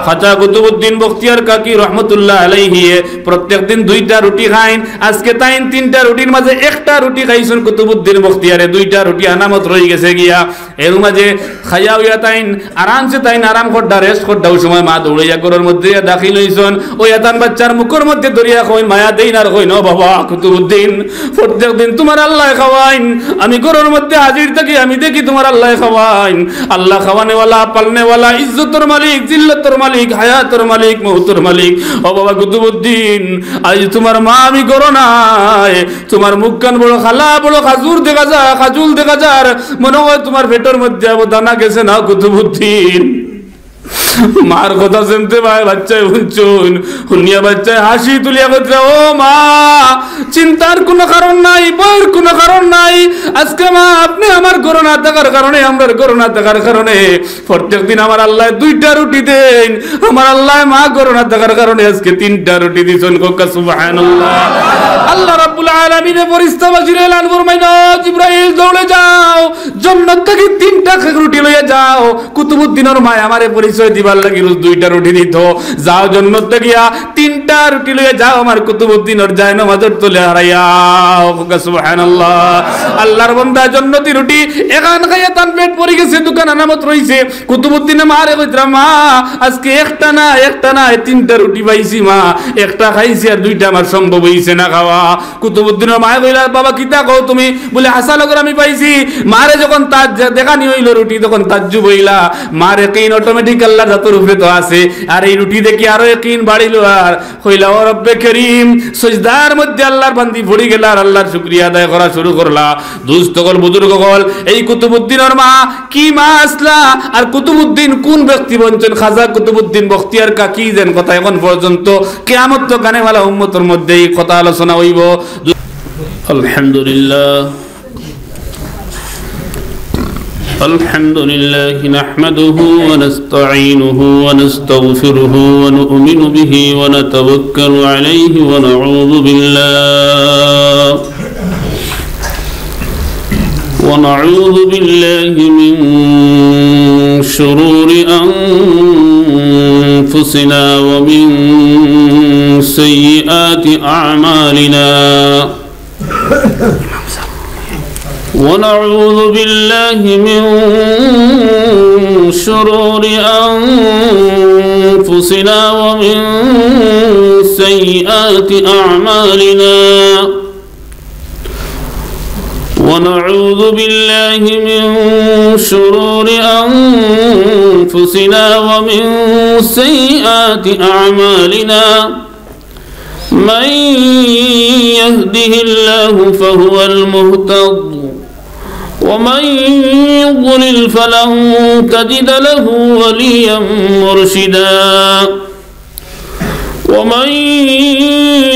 খাজা কুতুবউদ্দিন বখতিয়ার কাকি রহমতুল্লাহ আলাইহি প্রত্যেক দিন 2টা রুটি খাইন। আজকে তাইন 3টা রুটির মাঝে একটা রুটি খাইছেন কুতুবউদ্দিন বখতিয়ারে, 2টা রুটি আনামত রয়ে গেছে গিয়া। এর মাঝে খাইয়া হইয়া তাইন আরামসে তাইন আরাম করডা রেস্ট করডা। ওই সময় মা দৌড়াইয়া ঘরের মধ্যে দাখিল হইছেন। ওই এতান বাচ্চার মুখের মধ্যে দরিয়া কইন মায়া দেইন আর কইন, ও বাবা কুতুবউদ্দিন প্রত্যেক দিন তোমার আল্লাহ খাওয়াইন, আমি ঘরের মধ্যে হাজির থাকি, আমি দেখি তোমার আল্লাহ খাওয়াইন। আল্লাহ খাওয়ানেওয়ালা, পালনেওয়ালা, ইজ্জতের মালিক, জিল্লতের মালিক, হায়াতের মালিক, মৌতের মালিক। ও বাবা কুতুবউদ্দিন আজ তোমার মা আমি করো নাই, তোমার মুখ কান বড় খালা, বড় খাজুর দেখা যা, খাজুল দেখা যার, মনে হয় তোমার পেটের মধ্যে দানা গেছে না কুতুবউদ্দিন। মার কথা শুনতে ভাই বাচ্চায় শুনছুন, শুনিয়া বাচ্চায় হাসি তুলিয়া কথা, ও মা চিন্তার কোনো কারণ নাই, ভয়ের কোনো কারণ নাই। আজকে মা আপনি আমার করোনা থাকার কারণে, আমরা করোনা থাকার কারণে প্রত্যেক দিন আমার আল্লাহ 2টা রুটি দেন, আমার আল্লাহ মা করোনা থাকার কারণে আজকে 3টা রুটি দিছেন। কোকা সুবহানাল্লাহ। আল্লাহ রাব্বুল আলামিনের ফেরেশতা বাজিরে এলান ফরমাইলো, জিবরাইল দৌড়ে যাও, জান্নাত থেকে 3টা রুটি লইয়া যাও। কুতুবউদ্দিনের মা আমারে পরিচয় দিবার লাগি রোজ 2টা রুটি দিত। যাও জান্নাত থেকে 3টা রুটি লইয়া যাও, আমার কুতুবউদ্দিনের যায় নামাজের তলে হারাইয়া। কোকা সুবহানাল্লাহ। আল্লাহর বান্দা জান্নাতি রুটি এখান খাইয়া তার পেট পড়ে গেছে, দোকান আনামত রইছে। কুতুবউদ্দিনে মারে কইতরা, মা আজকে একটা না 3টা রুটি পাইছি মা, একটা খাইছি আর 2টা আমার সম্ভব হইছে না খাওয়া। কুতুবউদ্দিনের মায়ে কইলা, বাবা কিতা কও তুমি? বলে হাসা লগর আমি পাইছি। মারে যখন তার দেখানি হইল রুটি, তখন তাজ্জুব হইলা। মার ইয়াকিন অটোমেটিক আল্লাহর জাতের উপরে তো আছে, আর এই রুটি দেখি আরো ইয়াকিন বাড়িল। আর কইলা, ও রব্বে করিম, সিজদার মধ্যে আল্লাহর বান্দি পড়ে গেল আর আল্লাহর শুকরিয়া আদায় করা শুরু করলা। দুস্থ কল বুজুর্গ কল, এই কুতুবউদ্দিনের মা কি মা আসলা? আর কুতুবউদ্দিন কোন ব্যক্তি বলছেন? খাজা কুতুবউদ্দিন বখতিয়ার কাকি যেন কথা এখন পর্যন্ত কিয়ামত তো কানে वाला উম্মতের মধ্যে এই কথা আলোচনা হইব। আলহামদুলিল্লাহ الحمد لله نحمده ونستعينه ونستغفره ونؤمن به ونتوكل عليه ونعوذ بالله من شرور أنفسنا ومن سيئات أعمالنا، ونعوذ بالله من شرور أنفسنا ومن سيئات أعمالنا، ونعوذ بالله من شرور أنفسنا ومن سيئات أعمالنا، من يهده الله فهو المهتد، ومن يضلل فلن تجد له وليا مرشدا، ومن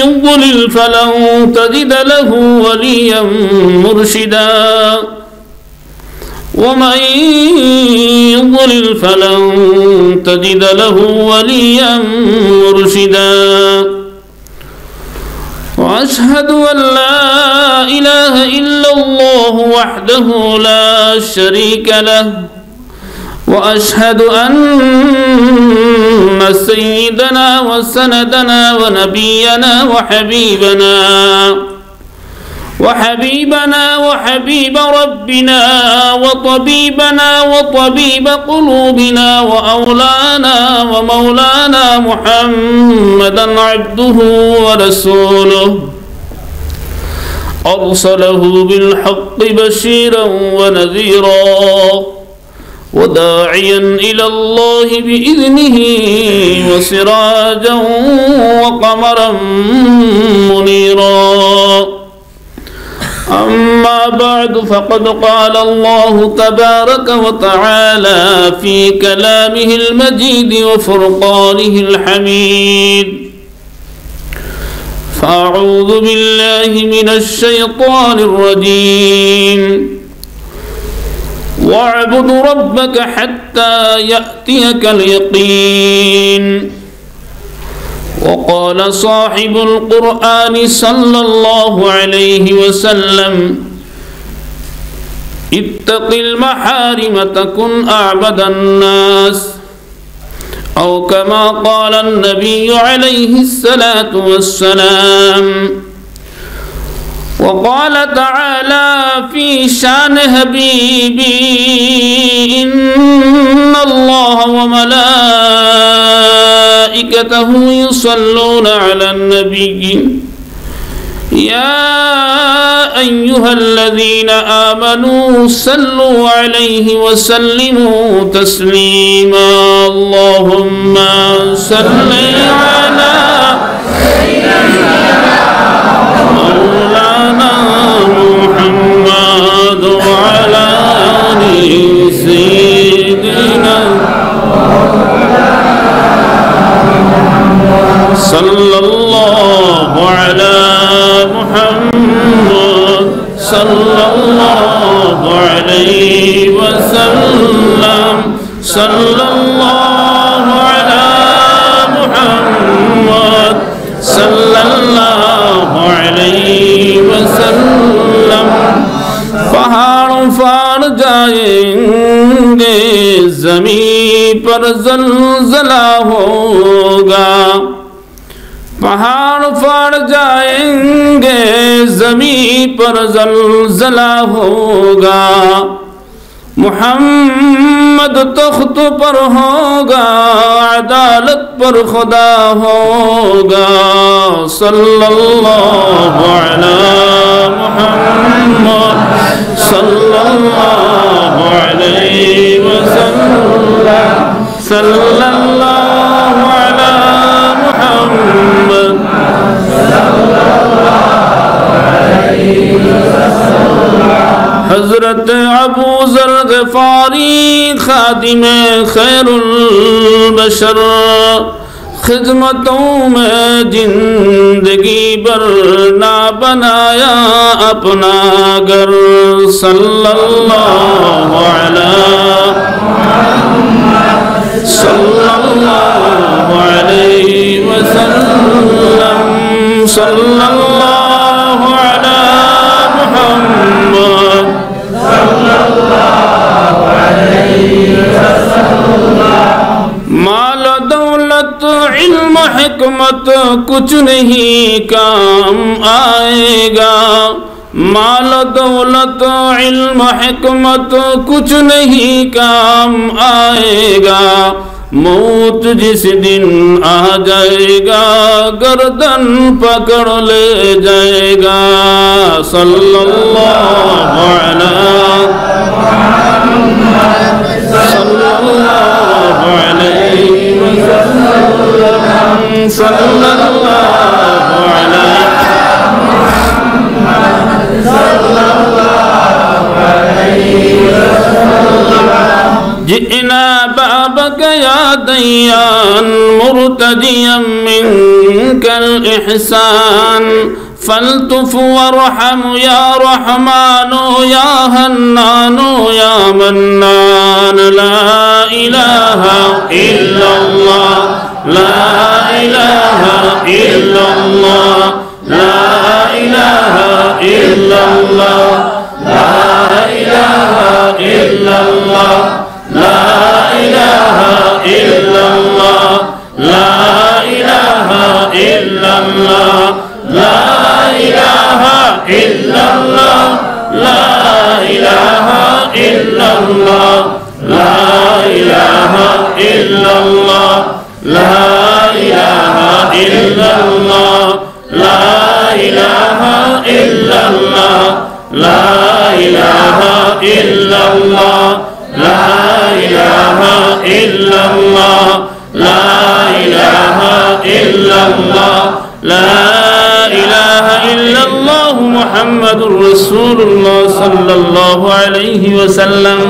يضلل فلن تجد له وليا مرشدا، ومن يضلل فلن تجد له وليا مرشدا. وأشهد أن لا إله إلا الله وحده لا شريك له، وأشهد أن سيدنا وسندنا ونبينا وحبيبنا وحبيب ربنا وطبيبنا وطبيب قلوبنا ومولانا محمدا عبده ورسوله، أرسله بالحق بشيرا ونذيرا وداعيا إلى الله بإذنه وسراجا وقمرا منيرا. أما بعد، فقد قال الله تبارك وتعالى في كلامه المجيد وفرقانه الحميد: فأعوذ بالله من الشيطان الرجيم، واعبد ربك حتى يأتيك اليقين. وقال صاحب القرآن صلى الله عليه وسلم: اتق المحارم تكن أعبد الناس. أو كما قال النبي عليه الصلاة والسلام. وقال تعالى في شان حبيبي إن الله وملائكته يصلون على النبي يا أيها الذين آمنوا صلوا عليه وسلموا تسليما. اللهم صل على مولانا محمد وعلى آل سيدنا صلى الله على محمد صلى الله عليه وسلم. صلى الله على محمد صلى الله عليه وسلم. पहाड़ फाड़ जाएंगे ज़मीन पर ज़लज़ला होगा. पहाड़ फाड़ जाएंगे ज़मीन पर ज़लज़ला होगा. मुहम्मद तख्त पर होगा अदालत पर खुदा होगा. सल्लल्लाहु अलैहि मुहम्मद सल्लल्लाहु अलैहि वसल्लम. सल्लल्लाहु अलैहि मुहम्मद सल्लल्लाहु अलैहि वसल्लम. हज़रत अबू ज़र ग़िफ़ारी ख़ादिमे खैरुल बशर खिदमतों में जिंदगी भर ना बनाया अपना घर. सल्लल्लाहु अलैहि वसल्लम. सल्लल्लाहु अलैहि मुहम्मद सल्लल्लाहु अलैहि वसल्लम. माल दौलत इल्म हिकमत कुछ नहीं काम आएगा. माल दौलत इल्म हिकमत कुछ नहीं काम आएगा. मौत जिस दिन आ जाएगा गर्दन पकड़ ले जाएगा. सल्लल्लाहु अलैहि वसल्लम. सल्लल्लाहु अलैहि वसल्लम. जिना बाबक या दय्यान मुर्तजियम मिनकल इहसान. फल्तुफ वरहम या रहमानो या हन्नानो या मन्नान. ला इलाहा इल्लल्लाह ला इलाहा इल्लल्लाह ला इलाहा इल्लल्लाह ला इलाहा इल्लल्लाह ला इलाहा इल्लल्लाह ला इलाहा इल्लल्लाह ला इलाहा इल्लल्लाह ला इलाहा इल्लल्लाह ला इलाहा इल्लल्लाह ला इलाहा इल्लल्लाह ला इलाहा इल्लल्लाह ला इलाहा इल्लल्लाह ला इलाहा इल्लल्लाह ला इलाहा इल्लल्लाह ला इलाहा इल्लल्लाह मुहम्मदुर रसूलुल्लाह सल्लल्लाहु अलैहि वसल्लम.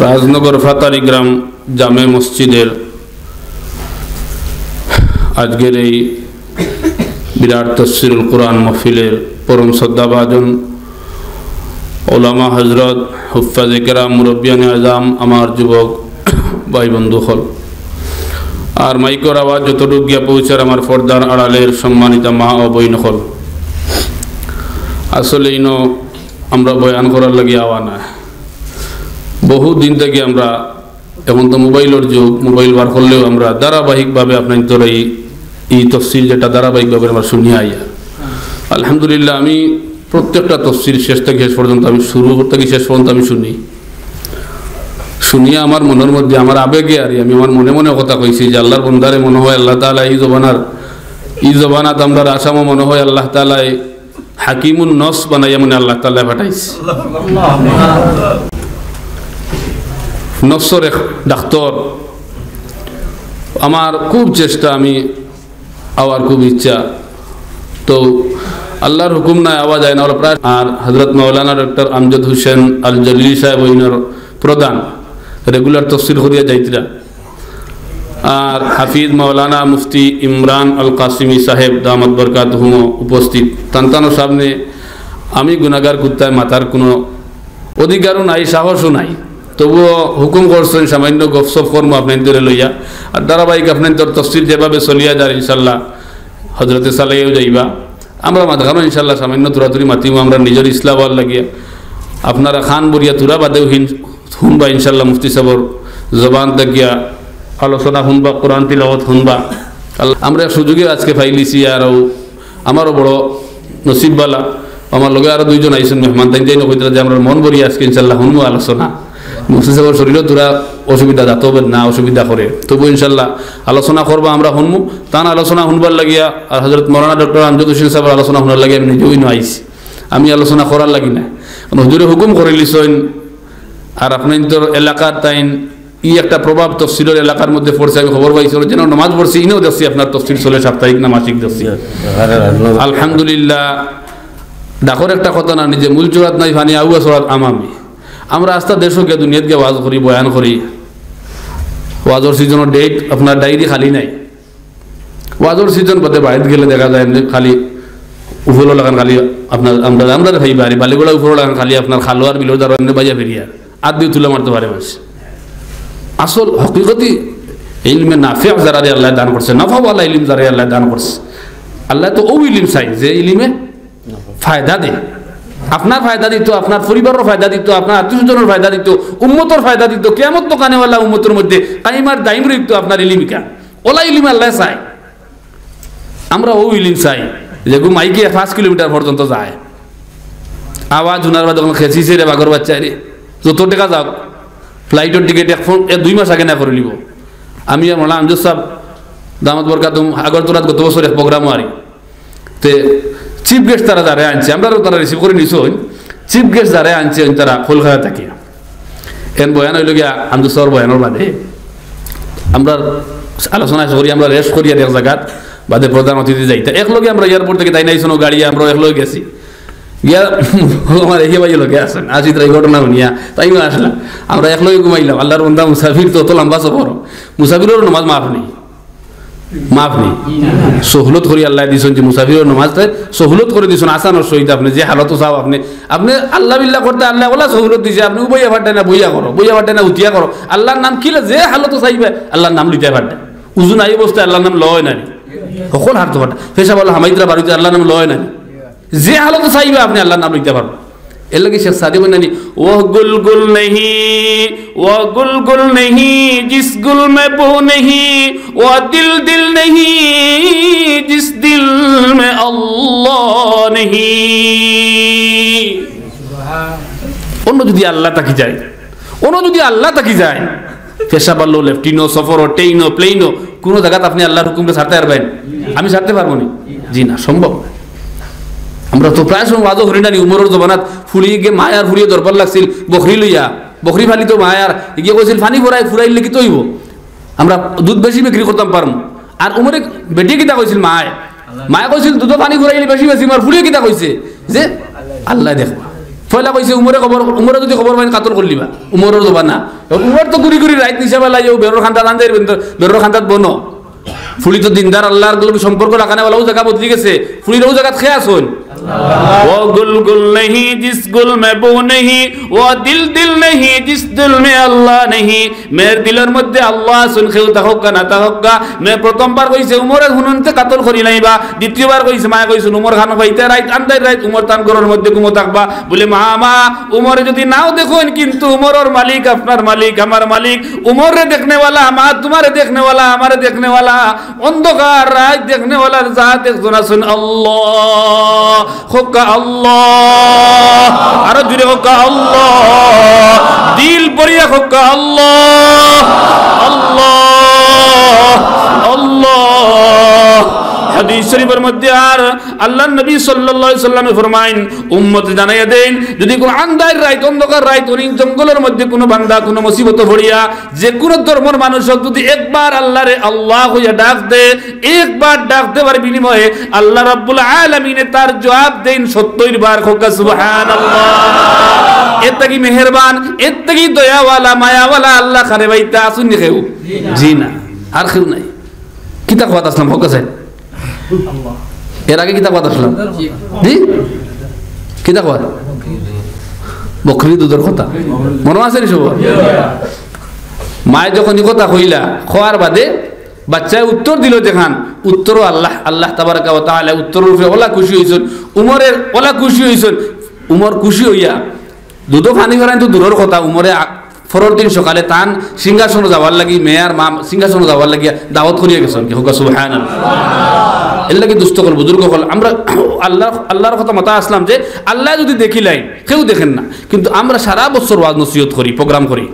রাজনগর ফাতারি গ্রাম জামে মসজিদের আজকের এই বিরাট তাফসীরুল কুরআন মাহফিলের পরম শ্রদ্ধাভাজন ওলামা হজরত হুফাজে কেরাম মুরব্বিয়ানে আজম আমার যুবক ভাই বন্ধু হল আর মাইকর আওয়াজ যতটুকু গিয়া পৌঁছার আমার পর্দার আড়ালের সম্মানিত মা ও বইন হল. আসলে ইনো আমরা বয়ান করার লাগি আওয়া না। বহু দিন থেকে আমরা, এখন তো মোবাইলের যুগ, মোবাইল বার করলেও আমরা ধারাবাহিকভাবে আপনার তোর এই তফসিল যেটা ধারাবাহিকভাবে আমরা শুনিয়ে আইয়া। আলহামদুলিল্লাহ, আমি প্রত্যেকটা তফসিল শেষ থেকে শেষ পর্যন্ত, আমি শুরু থেকে শেষ পর্যন্ত আমি শুনিয়া আমার মনের মধ্যে আমার আবেগে আর আমি আমার মনে মনে কথা কইছি যে আল্লাহর বন্দারে মনে হয় আল্লাহ তাআলা এই জবানাত আমরা আসামও মনে হয় আল্লাহ তাআলা হাকিমুন নস বানাইয়া মনে আল্লাহ তাআলা পাঠাইছে। নফসর এক ডাক্তার। আমার খুব চেষ্টা, আমি আওয়ার খুব ইচ্ছা, তো আল্লাহর হুকুম নাই আওয়া যায় না। প্রায় আর হজরত মৌলানা ডক্টর আমজদ হোসেন আল জলিলি সাহেব ওইনার প্রধান রেগুলার তফসিল করিয়া যাইতরা। আর হাফিজ মৌলানা মুফতি ইমরান আল কাসিমি সাহেব দামাত বরকাতুহুম উপস্থিত। তান্তানোর সামনে আমি গুনাহগার কুত্তায় মাথার কোনো অধিকারও নাই, সাহসও নাই, তবুও হুকুম করছেন সামান্য গপসপ কর্ম আপনাদের লইয়া। আর ধারাবাহিক আপনাদের তফসিল যেভাবে চলিয়া যায় ইনশাল্লাহ হজরতে সালাইও যাইবা, আমরা মাথাখানো ইনশাল্লাহ সামান্য তুরাতুরি মাতিমো আমরা নিজের ইসলাম হওয়ার লাগিয়া। আপনারা খান বরিয়া তুরা বাদেও শুনবা ইনশাল্লাহ, মুফতি সাহর জবান থাকিয়া আলোচনা শুনবা, কোরআন তিলাওয়াত শুনবা। আমরা সুযোগে আজকে পাইলিছি। আর আমারও বড় নসিববালা, আমার লগে আরও দুইজন আইসেন মেহমান, তাই যাই নকইতরা যে আমরা মন বরিয়া আজকে ইনশাল্লাহ শুনবো আলোচনা। মুফতি সাহেবের শরীরও তোরা অসুবিধা যাতে হবে না, অসুবিধা করে, তবু ইনশাল্লাহ আলোচনা করবা, আমরা শুনবো। তান আলোচনা শুনবার লাগিয়া আর হজরত মৌলানা ডক্টর আমজদ হোসেন সাহেবের আলোচনা শোনার লাগে আমি নিজেই আইছি, আমি আলোচনা করার লাগি না। হুজুরে হুকুম করে লিছেন। আর আপনার এলাকার তাইন একটা প্রভাব তফসিলের এলাকার মধ্যে পড়ছে, আমি খবর পাইছি যেন নামাজ পড়ছি, ইনেও দেখছি আপনার তফসিল চলে, সাপ্তাহিক না মাসিক দেখছি। আলহামদুলিল্লাহ, ডাকর একটা কথা না, নিজে মূল চোরাত নাই ফানি আউয়া চোরাত আমামি। আমরা আস্তা দেশকে দুনিয়াত গিয়ে ওয়াজ করি, বয়ান করি। ওয়াজর সিজনের ডেট আপনার ডায়েরি খালি নাই। ওয়াজর সিজন বাদে বাড়িতে গেলে দেখা যায় খালি উফলো লাগান, খালি আপনার আমরা ভাই বাড়ি বালিগুলা উফলো লাগান, খালি আপনার খালোয়ার বিলোর দ্বারা বাজা ফেরিয়ার আর দিয়ে তুলে মারতে পারে মানুষ। আসল হকিকতি ইলমে নাফিয়া যারা আল্লাহ দান করছে, নাফাওয়ালা ইলিম যারা আল্লাহ দান করছে, আল্লাহ তো ও ইলিম চাই যে ইলিমে ফায়দা দেয়। আপনার ফায়দা দিত, আপনার পরিবারের ফায়দা দিত, আপনার আত্মীয়স্বজনের ফায়দা দিত, উম্মতের ফায়দা দিত, কিয়ামত দোকানেওয়ালা উম্মতের মধ্যে কাইমার দাইম রইত আপনার ইলিমিকা। ওলা ইলিম আল্লাহ চাই, আমরা ও ইলিম চাই যে মাইকে 5 কিলোমিটার পর্যন্ত যায়। আওয়াজ শোনার বাদ যখন খেঁচিছে রে বাঘর বাচ্চা রে, যত টাকা যাক ফ্লাইটের টিকিট 2 মাস আগে না করে নিব। আমি আর মোলা আমজদ সাহেব দামাত বরকাতুহুম আগরতলাত গত বছর এক প্রোগ্রামও আরি তে চিফ গেস্ট তারা যারা আনছে, আমরা তারা রিসিভ করে নিছো। চিফ গেস্ট যারা আনছে তারা কলকাতা থাকে। এন বয়ান হইল গিয়া আমজদ সাহেবের বয়ানের বাদে আমরা আলোচনা করি, আমরা রেস্ট করি আর এক জায়গাত বাদে প্রধান অতিথি যাইতে একলগে আমরা এয়ারপোর্ট থেকে তাই নাইছো গাড়ি, আমরা একলগে গেছি গিয়া আমার একে বাজে লোকে আসেন আসি তাই ঘটনা শুনিয়া তাইও আসলাম, আমরা একলগে ঘুমাইলাম। আল্লাহর বন্দা মুসাফির তো লম্বা সফর, মুসাফিরের নামাজ মাফ নেই, মাফ নেই। সহুলত করি আল্লাহ দিয়েছেন যে মুসাফিরের নামাজটা সহুলত করে দিয়েছেন আসানোর সহিত। আপনি যে হালত চাও, আপনি আল্লাহ বিল্লাহ করতে আল্লাহ ওলা সহুলত দিয়েছে। আপনি বইয়া ফাটে না বইয়া করো, বইয়া ফাটে না উঠিয়া করো, আল্লাহর নাম কিলে যে হালত চাইবে আল্লাহর নাম লিতে ফাটে। উজু নাই অবস্থায় আল্লাহর নাম লয় নাই, সকল হারতে ফাটে। ফেসা বলো হামাইদরা বাড়িতে আল্লাহর নাম লয় নাই, যে হালত চাইবে আপনি আল্লাহর নাম লিখতে পারবেন। এর লাগে শেখ সাদি বলেন ও গুল গুল নেহি, ও গুল গুল নেহি জিস গুল মে বো নেহি, ও দিল দিল নেহি জিস দিল মে আল্লাহ নেহি। অন্য যদি আল্লাহ তাকি যায়, অন্য যদি আল্লাহ তাকি যায়, ফেসা বললো লেফটিনো সফরো ট্রেইনো প্লেইনো কোনো জায়গাতে আপনি আল্লাহর হুকুমকে ছাড়তে পারবেন? আমি ছাড়তে পারবো না, জি না, সম্ভব। আমরা তো প্রায় সময় ওয়াজও করি না নি, উমরের জমানাত ফুলিয়ে গিয়ে মায়ার ফুরিয়ে দরবার লাগছিল বকরি লইয়া, বকরি ফালি তো মায়ার গিয়ে কইছিল ফানি ফুরাইলে কি তৈব, আমরা দুধ বেশি বিক্রি করতাম পারম। আর উমরে বেটি কিতা কইছিল, মায়া কইছিল দুধ পানি ফুরাইলে বেশি বেশি, আর ফুলিয়ে কিতা কইছে যে আল্লাহ দেখবা। ফয়লা কইছে উমরে খবর, উমরে যদি খবর পাই কাতল করলিবা, উমরের জমানা। উমর তো ঘুরি ঘুরি রাইত নিশা বেলা বেরোর খান্দাত আনতে বেরোর খান্দাত বনো ফুলি তো দিনদার আল্লাহর সম্পর্ক রাখানে বলা ও জায়গা বদলি গেছে, ফুলির ও জায়গাত খেয়ে আসুন वो गुल गुल नहीं जिस गुल में बू नहीं, वो दिल दिल नहीं जिस दिल में अल्लाह नहीं। मेरे दिलेर मध्य अल्लाह सुन खेउ তাহকা না তাহকা। মে প্রথমবার কইছে উমরের হুননতে কাতল করি নাইবা, দ্বিতীয়বার কইছে মায়া কইছে উমর খান কইতে রাইত আন্দাই রাইত উমর তান ঘরের মধ্যে ঘুমো থাকবা। বলে মা উমরে যদি নাও দেখুন কিন্তু উমরের মালিক আপনার মালিক আমার মালিক। উমরে দেখনে वाला মা তোমারে দেখনে वाला আমারে দেখনে वाला। অন্ধকার রাত দেখনে वाला জাত একজন আছেন আল্লাহ। হোকা আল্লাহ, আরো জুড়ে হোকা আল্লাহ, দিল পড়িয়া হোকা আল্লাহ আল্লাহ আল্লাহ। হাদিস শরীফের মধ্যে আর আল্লাহর নবী সাল্লাল্লাহু আলাইহি সাল্লামে ফরমায়েন উম্মত জানাইয়া দেন যদি কোন আন্ধার রাত অন্ধকার রাত অনেক জঙ্গলের মধ্যে কোনো বান্দা কোনো মুসিবত পড়িয়া যে কোনো ধর্মের মানুষ যদি একবার আল্লাহরে আল্লাহ হইয়া ডাক দে, একবার ডাক দেবার বিনিময়ে আল্লাহ রাব্বুল আলামিন তার জবাব দেন 70 বার। হোকা সুবহানাল্লাহ। এত কি মেহেরবান, এত কি দয়াওয়ালা মায়াওয়ালা আল্লাহ খারে বাইতা আসুন নি কেউ? জি না, আর কেউ নাই। কিতা কথা আসলাম হোকা স্যার এর আগে কিতা কথা আসলাম জি কিতা কথা বকরি দুধের কথা মনে আছে নি সব? মায়ে যখন কথা কইলা খোয়ার বাদে বাচ্চায় উত্তর দিল যেখান উত্তরও আল্লাহ আল্লাহ তাবারাকা ওয়া তাআলা উত্তরের উপরে ওলা খুশি হইছেন, উমরের ওলা খুশি হইছেন। উমর খুশি হইয়া দুধ পানি করেন তো দূরের কথা, উমরে পরের দিন সকালে তান সিংহাসনে যাওয়ার লাগি মেয়ার মা সিংহাসনে যাওয়ার লাগিয়া দাওয়াত করিয়া গেছেন। কি হোক সুবহানাল্লাহ। এর লাগি দুস্থ কল বুজুর্গ কল আমরা আল্লাহর কথা মাথা আসলাম যে আল্লাহ যদি দেখিলাই কেউ দেখেন না, কিন্তু আমরা সারা বছর ওয়াজ নসিহত করি প্রোগ্রাম করি।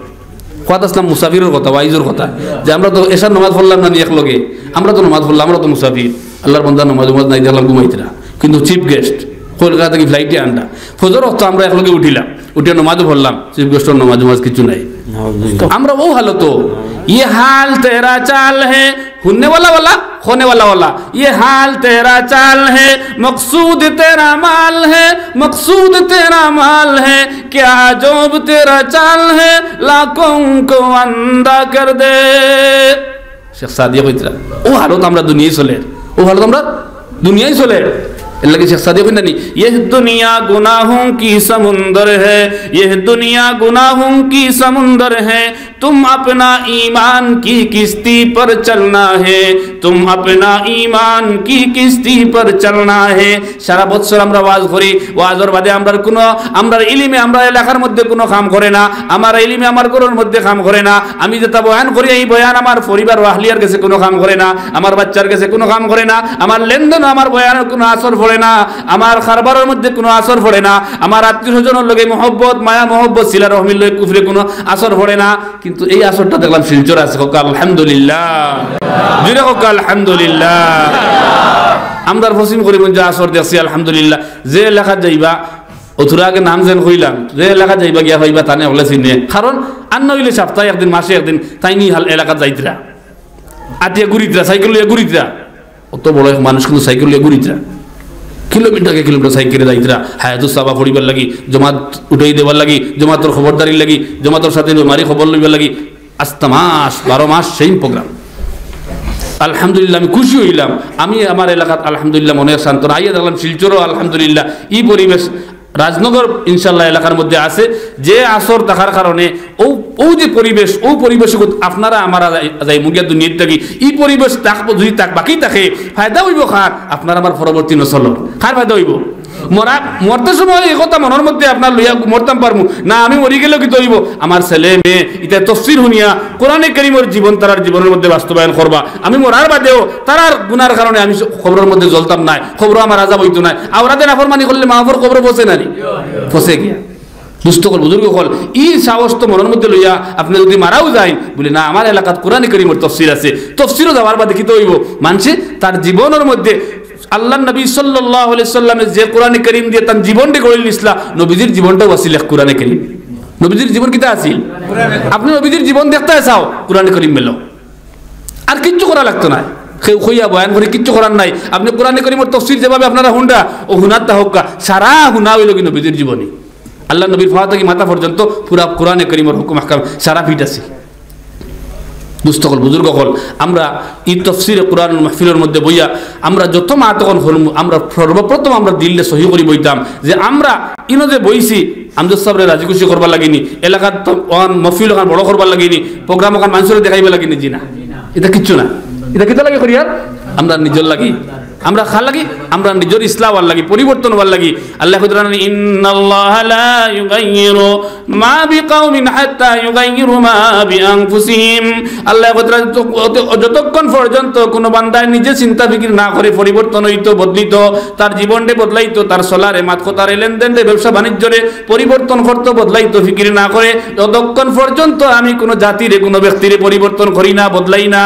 কথা আসলাম মুসাফিরের কথা ওয়াইজের কথা যে আমরা তো এসার নামাজ পড়লাম না এক লগে, আমরা তো নামাজ পড়লাম, আমরা তো মুসাফির। আল্লাহর বান্দা নামাজ নাই দেখলাম ঘুমাইতরা, কিন্তু চিফ গেস্ট কলকাতা থেকে ফ্লাইটে আনটা ফজর অর্থ আমরা একলগে উঠিলাম, উঠে নমাজও পড়লাম, চিফ গেস্টর নমাজ কিছু নাই। আমরা ও হালো তো ये हाल तेरा चाल है होने वाला होने वाला ये हाल तेरा चाल है मकसूद तेरा माल है मकसूद तेरा माल है क्या जोब तेरा चाल है लाखों को अंधा कर दे। शेख सादिया কইতরা ও হালো তো আমরা দুনিয়ায় চলে, ও হালো তো আমরা দুনিয়ায় চলে। लगे शेख सादिया को नहीं ये दुनिया गुनाहों की समुंदर है, ये दुनिया गुनाहों की समुंदर है, तुम अपना ईमान की किश्ती पर चलना है, तुम अपना ईमान की किश्ती पर चलना है। সারা বছর আমরা ওয়াজ করি, ওয়াজের বাদে আমরা কোনো আমরা ইলমে আমরা এলাকার মধ্যে কোনো কাম করে না, আমার ইলমে আমার ঘরের মধ্যে কাম করে না, আমি যেটা বয়ান করি এই বয়ান আমার পরিবার আহলিয়ার কাছে কোনো কাম করে না, আমার বাচ্চার কাছে কোনো কাম করে না, আমার লেনদেন আমার বয়ানের কোনো আসর পড়ে না, আমার খারবারের মধ্যে কোনো আসর পড়ে না, আমার আত্মীয় স্বজনের লগে মহব্বত মায়া মহব্বত সিলা রহমির লগে কুফরে কোনো আসর পড়ে না। কিন্তু এই আসরটা দেখলাম শিলচর আছে। হোক আলহামদুলিল্লাহ, জুড়ে হোক আলহামদুলিল্লাহ। আমরা পশ্চিম করিমগঞ্জ আসর দেখছি আলহামদুলিল্লাহ। যে এলাকা যাইবা অথুরা আগে নাম যেন কইলাম, যে এলাকা যাইবা গিয়া হইবা তানে হলে চিনে, কারণ আর নইলে সপ্তাহে একদিন মাসে একদিন তাই নি এলাকা যাইতরা আতিয়া ঘুরিতরা সাইকেল লিয়ে ঘুরিতরা। অত বড় মানুষ কিন্তু সাইকেল লিয়ে ঘুরিতরা কিলোমিটার সাইকেলে যাইতরা হায়াতুস সাবা পড়িবার লাগি, জমাত উঠাই দেবার লাগি, জমাতর খবরদারির লাগি, জমাতর সাথে মারি খবর লইবার লাগি। আস্তা মাস 12 মাস সেই প্রোগ্রাম। আলহামদুলিল্লাহ আমি খুশি হইলাম। আমি আমার এলাকাত আলহামদুলিল্লাহ মনে শান্ত আইয়া দেখলাম শিলচরও আলহামদুলিল্লাহ এই পরিবেশ রাজনগর ইনশাল্লাহ এলাকার মধ্যে আছে। যে আসর থাকার কারণে ও যে পরিবেশ ও পরিবেশ আপনারা আমার যাই মুগিয়া দুনিয়ার থাকি এই পরিবেশ থাকবো যদি বাকি থাকে ফায়দা হইব কার? আপনার আমার পরবর্তী নসল কার ফায়দা হইব? মরতে সময় এই কথা মনের মধ্যে আপনার লইয়া মরতাম পারবো না, আমি মরি গেলেও কি তৈব আমার ছেলে মেয়ে এটা তফসির শুনিয়া কোরআনে কারীমের জীবন তার জীবনের মধ্যে বাস্তবায়ন করবা। আমি মরার বাদেও তার গুনার কারণে আমি খবরের মধ্যে জ্বলতাম নাই, খবর আমার আজাব হইতো নাই। আওরাদের নাফরমানি করলে মাহফর খবর বসে নানি ফসে গিয়া দুস্থ কল বুজুর্গ কল ই সাহস তো মনের মধ্যে লইয়া আপনি যদি মারাও যায় বলে না আমার এলাকাত কোরআনে কারীমের তফসির আছে, তফসিরও যাওয়ার বাদে কি তৈব মানুষে তার জীবনের মধ্যে আল্লাহ নবী সাল্লাল্লাহু আলাইহি সাল্লামের যে কোরআনে কারীম দিয়ে তার জীবনটা গড়ে নিছলা, নবীজির জীবনটাও আছিল কোরআনে কারীম। নবীজির জীবন কিতা আছিল? আপনি নবীজির জীবন দেখতে চাও কোরআনে কারীম মেলো, আর কিচ্ছু করা লাগতো না। কেউ কইয়া বয়ান করে কিচ্ছু করার নাই। আপনি কোরআনে কারীমের তফসির যেভাবে আপনারা হুন্ডা ও হুনাতা হোকা সারা হুনা হইল কি নবীজির জীবনী। আল্লাহ নবীর ফাওয়া থেকে মাথা পর্যন্ত পুরা কোরআনে কারীমের হুকুম আহকাম সারা ফিট আছে। দুস্থকল বুজুর্গ হল আমরা এই তফসিরে কোরআন মাহফিলের মধ্যে বইয়া আমরা যত মা তখন হল আমরা সর্বপ্রথম আমরা দিল্লে সহি করি বইতাম যে আমরা ইনো যে বইছি আমজদ সাহেবের রাজি খুশি করবার লাগিনি এলাকার মহফিল ওখান বড় করবার লাগিনি প্রোগ্রাম ওখান মানুষের দেখাইবার লাগিনি জি না এটা কিচ্ছু না এটা কিতা লাগে করি আর আমরা নিজের লাগি আমরা খা লাগি আমরা নিজের ইসলাম হওয়ার লাগি পরিবর্তন হওয়ার লাগি আল্লাহ খুদরান ইন্নাল্লাহ লা ইউগাইয়িরু মা বিকাউমিন হাত্তা ইউগাইয়িরু মা বিআনফুসিহিম আল্লাহ খুদরান যতক্ষণ পর্যন্ত কোন বান্দা নিজে চিন্তা ফিকির না করে পরিবর্তন হইতো বদলিত তার জীবনকে বদলাইতো তার চলারে মাত কথারে লেনদেনে ব্যবসা বাণিজ্যরে পরিবর্তন করতো বদলাইতো ফিকির না করে ততক্ষণ পর্যন্ত আমি কোনো জাতিরে কোনো ব্যক্তিরে পরিবর্তন করি না বদলাই না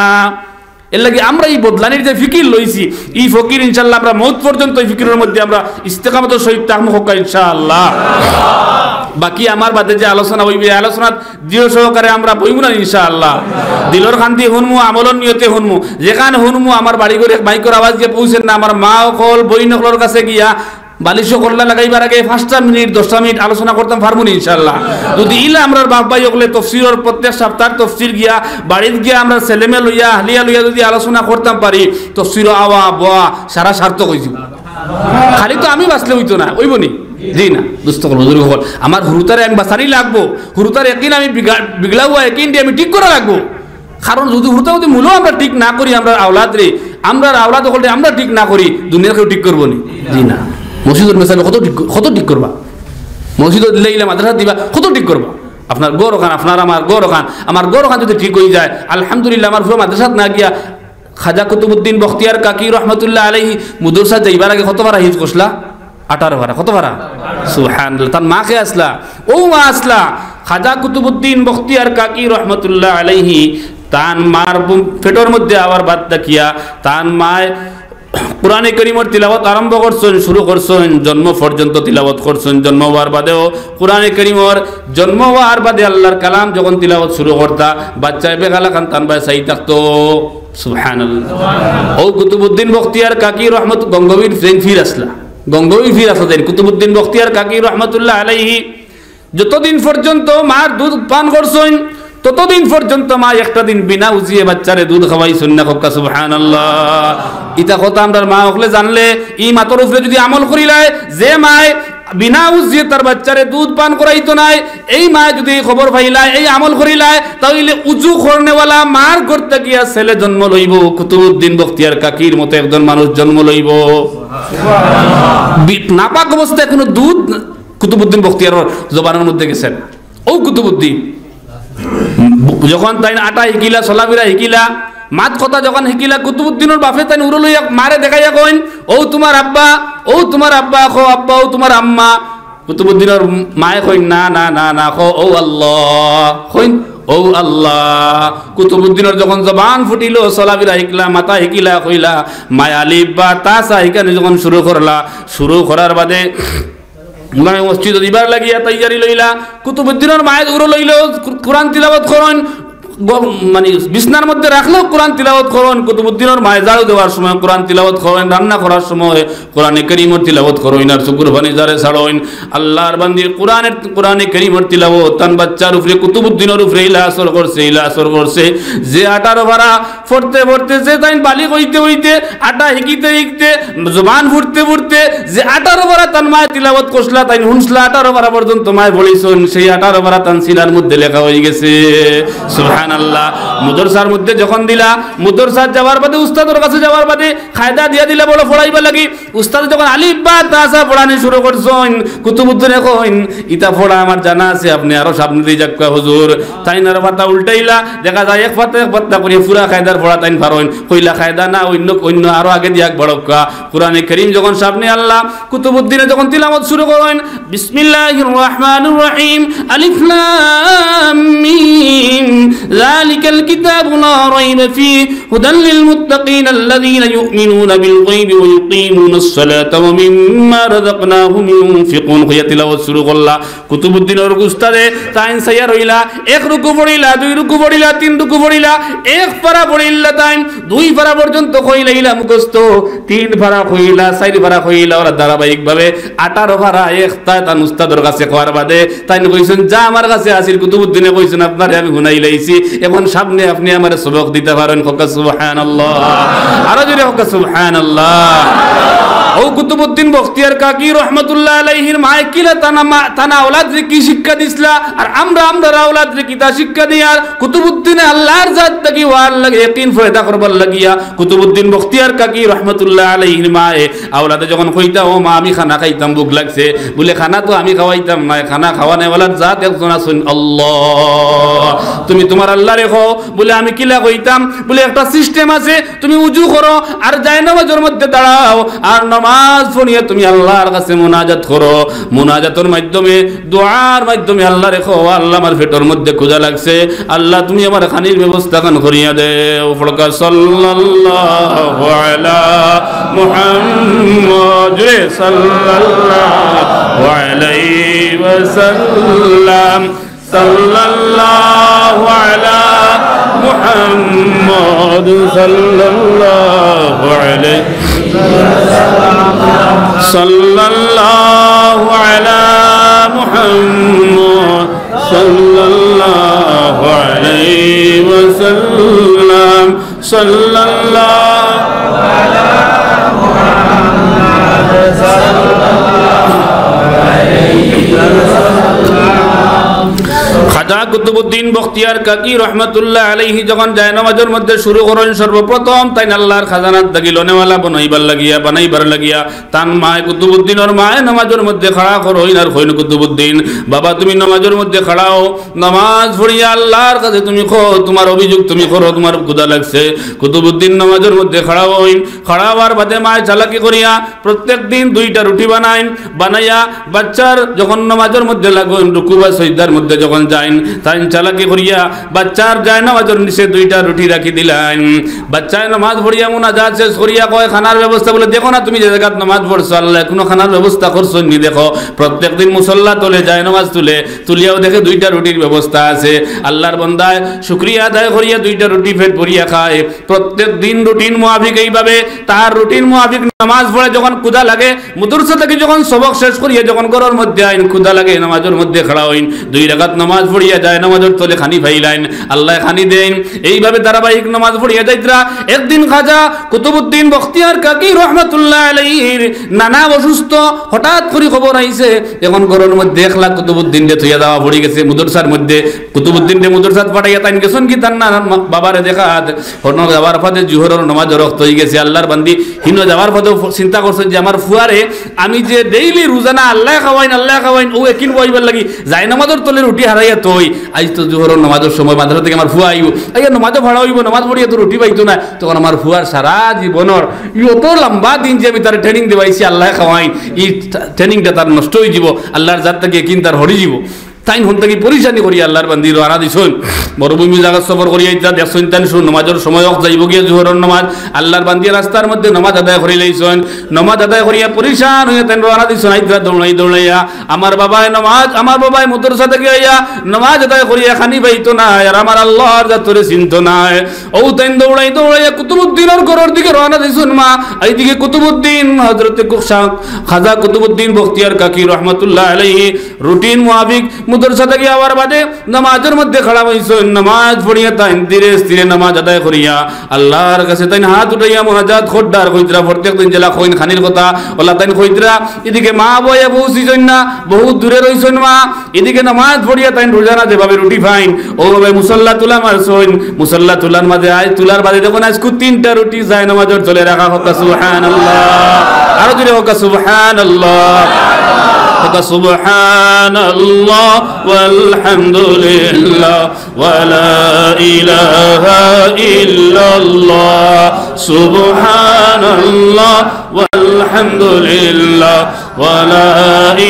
এর লাগে আমরা এই বদলানির যে ফিকির লইছি এই ফকির ইনশাআল্লাহ আমরা মওত পর্যন্ত এই ফিকিরের মধ্যে আমরা ইস্তেকামতের সহিত থাকবো ইনশাআল্লাহ বাকি আমার বাদে যে আলোচনা হইবে আলোচনা দৃঢ় সহকারে আমরা বইব না ইনশাআল্লাহ দিলর শান্তি হুনমু আমলন নিয়তে হুনমু যেখানে হুনমু আমার বাড়ি করে মাইকের আওয়াজ গিয়ে পৌঁছেন না আমার মা কল বইনকলর কাছে গিয়া বালিশ করলা লাগাইবার আগে 5টা মিনিট 10টা মিনিট আলোচনা করতাম পারবো না ইনশাআল্লাহ যদি ইলা আমরা বাপ ভাই ওগুলো তফসিরের প্রত্যেক সপ্তাহ তফসির গিয়া বাড়িতে গিয়া আমরা ছেলেমে লইয়া হালিয়া লইয়া যদি আলোচনা করতাম পারি তফসির আওয়া বোয়া সারা সার্থক হইব খালি তো আমি বাঁচলে হইতো না ওইব নি জি না দুস্থকল বুজুর্গ হল আমার হুরুতারে আমি বাঁচানি লাগবো হুরুতার একদিন আমি বিগড়াবো একদিন আমি ঠিক করে রাখবো কারণ যদি হুরুতা যদি মূল্য আমরা ঠিক না করি আমরা আওলাদ রে আমরা আওলাদ হলে আমরা ঠিক না করি দুনিয়ার কেউ ঠিক করবো নি জি না মসজিদের মেসাবে কত ঠিক করবা মসজিদ দিলে মাদ্রাসা দিবা কত ঠিক করবা আপনার গৌর খান আপনার আমার গৌর খান যদি ঠিক হয়ে যায় আলহামদুলিল্লাহ আমার পুরো মাদ্রাসাত না গিয়া খাজা কুতুবুদ্দিন বখতিয়ার কাকি রহমতুল্লাহ আলাইহি মুদরসা যাইবার আগে কত ভাড়া হিজ করছিলা 18 ভাড়া কত ভাড়া সুবহানাল্লাহ তার মাকে আসলা ও মা আসলা খাজা কুতুবুদ্দিন বখতিয়ার কাকি রহমতুল্লাহ আলাইহি তান মার পেটের মধ্যে আবার বাদ দেখিয়া তান মায় কোরআনে কারীমের তিলাওয়াত আরম্ভ করছেন শুরু করছেন জন্ম পর্যন্ত তিলাওয়াত করছেন জন্ম হওয়ার বাদেও কোরআনে কারীমের জন্ম হওয়ার বাদে আল্লাহর কালাম যখন তিলাওয়াত শুরু করতা বাচ্চায় বেগালা খান তান ভাই চাই থাকতো সুবহানাল্লাহ ও কুতুবুদ্দিন বখতিয়ার কাকি রহমত গঙ্গবীর ফির আসলা গঙ্গবীর ফির আসলেন কুতুবুদ্দিন বখতিয়ার কাকি রহমতুল্লাহ আলাইহি যতদিন পর্যন্ত মার দুধ পান করছেন ততদিন পর্যন্ত মা একটা দিন বিনা উজিয়ে বাচ্চারে দুধ খাওয়াইছেন না কক্কা সুবহানাল্লাহ ইতা কথা আমরা মা হলে জানলে এই মাতর উপরে যদি আমল করিলায় যে মায় বিনা উজিয়ে তার বাচ্চারে দুধ পান করাইতো নাই এই মা যদি খবর পাইলায় এই আমল করিলায় তাহলে উজু করনেওয়ালা মার করতে গিয়া ছেলে জন্ম লইব কুতুবুদ্দিন বখতিয়ার কাকির মতো একজন মানুষ জন্ম লইব সুবহানাল্লাহ নাপাক অবস্থায় কোনো দুধ কুতুবুদ্দিন বখতিয়ার জবানের মধ্যে গেছেন ও কুতুবুদ্দিন যখন তাই আটা হিকিলা সলাবিরা হিকিলা মাত কথা যখন হিকিলা কুতুবুদ্দিনের বাপে তাই উড়ো লইয়া মারে দেখাইয়া কইন ও তোমার আব্বা খো আব্বা ও তোমার আম্মা কুতুবুদ্দিনের মায়ে কইন না না না না খো ও আল্লাহ কইন ও আল্লাহ কুতুবুদ্দিনের যখন জবান ফুটিল সলাবিরা হিকলা মাতা হিকিলা কইলা মায়া আলিফ বা তাসা হিকানে যখন শুরু করার বাদে মানে মসজিদ দিবার লাগিয়া তৈয়ারি লইলা কুতুবুদ্দিনের মায়ের উড়ো লইল কোরআন তিলাওয়াত করেন মানে বিছনার মধ্যে রাখলেও কোরআন তিলাওয়াত করেন কুতুবুদ্দিনের মায়ে ঝাড়ু দেওয়ার সময় কোরআন তিলাওয়াত করেন রান্না করার সময় কোরআনে কারীমের তিলাওয়াত করেন আর শুকুর বানি জারে ছাড়েন আল্লাহর বান্দির কোরআনে কারীমের তিলাওয়াত তান বাচ্চার উপরে কুতুবুদ্দিনের উপরে ইলা আসর করছে যে 18 ভাড়া পড়তে যে তাই বালিগ হইতে আটা হিকিতে জবান ফুটতে যে 18 ভাড়া তান মায়ে তিলাওয়াত করছলা তাই হুনসলা 18 ভাড়া পর্যন্ত মায়ে বলিছেন সেই 18 ভাড়া তান সিনার মধ্যে লেখা হয়ে গেছে সুবহানাল্লাহ মুদরসার মধ্যে যখন দিলা মুদরসার যাওয়ার বাদে উস্তাদের কাছে যাওয়ার বাদে কায়দা দিয়া দিলা বড় পড়াইবা লাগি উস্তাদ যখন আলিফ বা তাসা পড়ানি শুরু করছেন কুতুবুদ্দিন কইন ইতা পড়া আমার জানা আছে আপনি আরো সামনে দিয়ে যাক্কা হুজুর তাইনার পাতা উল্টাইলা দেখা যায় এক পাতা করে পুরা কায়দার পড়া তাইন পারোন কইলা কায়দা না অন্য আরো আগে দিয়াক বড়কা কোরআনে কারীম যখন সামনে আল্লাহ কুতুবুদ্দিনে যখন তিলাওয়াত শুরু করেন বিসমিল্লাহির রহমানির রহিম আলিফ লাম মিম যালিকাল কিতাবু লা রাইবা ফীহি হুদাল লিল মুত্তাকিন আল্লাযীনা ইউমিনুনা বিল গায়বি ওয়া ইউকিমুনাস সালাতা ওয়া মিম্মা রাযাকনাহুম ইউনফিকুন। হইয়া তিলাওয়াত শুরু করলা। কুতুবউদ্দিনের উস্তাদে তাইন সাইয়া রইলা, এক রুকু পড়িলা, দুই রুকু পড়িলা, তিন রুকু পড়িলা, এক পারা পড়িলা তাইন, দুই পারা পর্যন্ত কইলাইলা মুখস্থ, তিন পারা কইলা, চার পারা কইলা। ওরা ধারাবাহিকভাবে 18 পারা একটা তান উস্তাদের কাছে কোয়ার বাদে তাইন কইছেন, যা আমার কাছে আসিল কুতুবউদ্দিনে কইছেন আপনারে আমি শুনাই লাইছি, এখন সামনে আপনি আমার সবক দিতে পারেন। ককা সুবহানাল্লাহ, আরো জোরে ককা সুবহানাল্লাহ। ও কুতুবউদ্দিন বখতিয়ার কাকি রহমাতুল্লাহ আলাইহির মায়ে কিলা তানা আওলাদরে কি শিক্ষা দিছলা, আর আমরা আওলাদরে কি তা শিক্ষা দিয়ার। কুতুবউদ্দিনে আল্লাহর জাত থেকে ওয়ার লাগে ইয়াকিন ফয়দা করবার লাগিয়া কুতুবউদ্দিন বখতিয়ার কাকি রহমাতুল্লাহ আলাইহির মায়ে আওলাদে যখন কইতা, ও মা আমি খানা খাইতাম, ভুক লাগছে, বলে খানা তো আমি খাওয়াইতাম না, খানা খাওয়ানে ওয়ালার জাত একজন আছেন আল্লাহ, তুমি তোমার আল্লাহ রেখো। বলে আমি কিলা কইতাম, বলে একটা সিস্টেম আছে, তুমি উজু করো আর জায়নামাজের মধ্যে দাঁড়াও আর নামাজ পড়িয়ে তুমি আল্লাহর কাছে মুনাজাত করো, মুনাজাতের মাধ্যমে দোয়ার মাধ্যমে আল্লাহ রেখো, আল্লাহ আমার পেটের মধ্যে ক্ষুধা লাগছে, আল্লাহ তুমি আমার খানির ব্যবস্থা কান করিয়া দেও। ফড়কা সাল্লাল্লাহু আলা মুহাম্মদ সাল্লাল্লাহু আলাইহি ওয়াসাল্লাম, সাল্লাল্লাহু আলা মুহাম্মদ সাল্লাল্লাহু আলাইহি সাল্লাল্লাহু আলা মুহাম্মদ সাল্লাল্লাহু আলাইহি ওয়াসাল্লাম, সাল্লাল্লাহু আলা মুহাম্মদ সাল্লাল্লাহু আলাইহি ওয়াসাল্লাম। খাজা কুতুবউদ্দিন বখতিয়ার কাকি রহমাতুল্লাহ আলাইহি যখন জায়নামাজের মধ্যে শুরু করেন, সর্বপ্রথম তাই আল্লাহর খাজানাত দাগিল নেওয়ালা বানাইবার লাগিয়া তান মায় কুতুবউদ্দিনের মায় নামাজের মধ্যে খাড়া করইন আর কইন, কুতুবউদ্দিন বাবা তুমি নামাজের মধ্যে খাড়াও, নামাজ পড়িয়া আল্লাহর কাছে তুমি খো, তোমার অভিযোগ তুমি করো, তোমার ক্ষুধা লাগছে। কুতুবউদ্দিন নামাজের মধ্যে খাড়া হইন, খাড়া হওয়ার বাদে মায় চালাকি করিয়া প্রত্যেক দিন 2টা রুটি বানাইয়া বাচ্চার যখন নামাজের মধ্যে লাগেন, রুকু বা সিজদার মধ্যে যখন যাইন, তাই চালাকি করিয়া বাচ্চার যায় নামাজের নিচে 2টা রুটি রাখি দিলেন। বাচ্চায় নামাজ পড়িয়া মুনাজাত শেষ করিয়া কয় খানার ব্যবস্থা, বলে দেখো না তুমি যে জায়গায় নামাজ পড়ছো আল্লাহ কোনো খানার ব্যবস্থা করছো নি, দেখো প্রত্যেকদিন মুসল্লা তোলে যায় নামাজ তুলিয়াও দেখে 2টা রুটির ব্যবস্থা আছে। আল্লাহর বান্দায় শুকরিয়া আদায় করিয়া 2টা রুটি পেট ভরিয়া খায়। প্রত্যেক দিন রুটিন মুআফিক এইভাবে তার রুটিন মুআফিক নামাজ পড়ে যখন ক্ষুধা লাগে, মাদ্রাসা থেকে যখন সবক শেষ করিয়া যখন ঘরের মধ্যে আইন, ক্ষুধা লাগে নামাজের মধ্যে খাড়া হইন, 2 রাকাত নামাজ পড়িয়া যায় নামাজের তলে খানি ফাইলাইন, আল্লাহ খানি দেন। এইভাবে ধারাবাহিক নামাজ পড়িয়া যাইতরা। একদিন খাজা কুতুবউদ্দিন বখতিয়ার কাকি রহমাতুল্লাহ আলাইহির নানা অসুস্থ, হঠাৎ করে খবর আইছে এখন ঘরের মধ্যে 1 লাখ কুতুবউদ্দিন দে থইয়া দেওয়া পড়ে গেছে মাদ্রাসার মধ্যে। কুতুবউদ্দিন দে মাদ্রাসাত পাঠাইয়া তাইন গেছেন কি তার না বাবারে দেখাত, হন যাওয়ার পথে জোহরের নামাজ রক্ত হয়ে গেছে। আল্লাহর বান্দি হিনো যাওয়ার পথে চিন্তা করছে যে আমার ফুয়ারে আমি যে ডেইলি রোজানা আল্লাহ খাওয়াইন ও একিন বইবার লাগি যাই নামাজের তলে রুটি হারাইয়া তৈ, আজ তো জোহরের নামাজের সময় মাদ্রাসা থেকে আমার ফুয়া আইব, আইয়া নামাজও ভাড়া হইব, নামাজ পড়িয়া তো রুটি পাইতো না। তখন আমার ফুয়ার সারা জীবনের অত লম্বা দিন যে আমি তার ট্রেনিং দেবাইছি আল্লাহ খাওয়াইন, এই ট্রেনিংটা তার নষ্ট হয়ে যাব, আল্লাহর জাত থেকে একিন তার হরি যাব। তাই হন থেকে পরিশানি করি আল্লাহর বান্দি রানা দিছুন মরুভূমি জায়গা সফর করিয়া ইতা দেখছেন তাই শুন নামাজের সময় যাইব গিয়ে জোহরের নামাজ, আল্লাহর বান্দি রাস্তার মধ্যে নামাজ আদায় করি লাইছেন। নামাজ আদায় করিয়া পরিশান হইয়া তাই রানা দিছুন আইতা দৌড়াইয়া আমার বাবায় মাদ্রাসা থেকে আইয়া নামাজ আদায় করিয়া খানি পাইতো না, আর আমার আল্লাহর জাতরে চিনতো না। ও তাই দৌড়াইয়া কুতুবউদ্দিনের ঘরের দিকে রানা দিছুন মা, এইদিকে কুতুবউদ্দিন হযরতে খাজা কুতুবউদ্দিন বখতিয়ার কাকি রহমাতুল্লাহ আলাইহি রুটিন মুআফিক মাদ্রাসা থেকে আবার বাদে নামাজের মধ্যে খাড়া হইছেন। নামাজ পড়িয়া তাই ধীরে স্থিরে নামাজ আদায় করিয়া আল্লাহর কাছে তাই হাত উঠাইয়া মুনাজাত খোদ্দার কইতরা প্রত্যেকদিন জেলা কইন খানির কথা ওলা তাই কইতরা। এদিকে মা বয়া বউছিছেন না, বহুত দূরে রইছেন মা, এদিকে নামাজ পড়িয়া তাই রোজানা যেভাবে রুটি ফাইন ওভাবে মুসল্লা তুলা মারছেন। মুসল্লা তুলার মাঝে আজ তুলার বাদে যখন আজকে 3টা রুটি যায় নামাজের চলে রাখা হোক সুবহানাল্লাহ, আরো জোরে হোক সুবহানাল্লাহ, সুবহানাল্লাহ ওয়ালহামদুলিল্লাহ ওয়ালা ইলাহা ইল্লাল্লাহ, সুবহানাল্লাহ ওয়ালহামদুলিল্লাহ ওয়ালা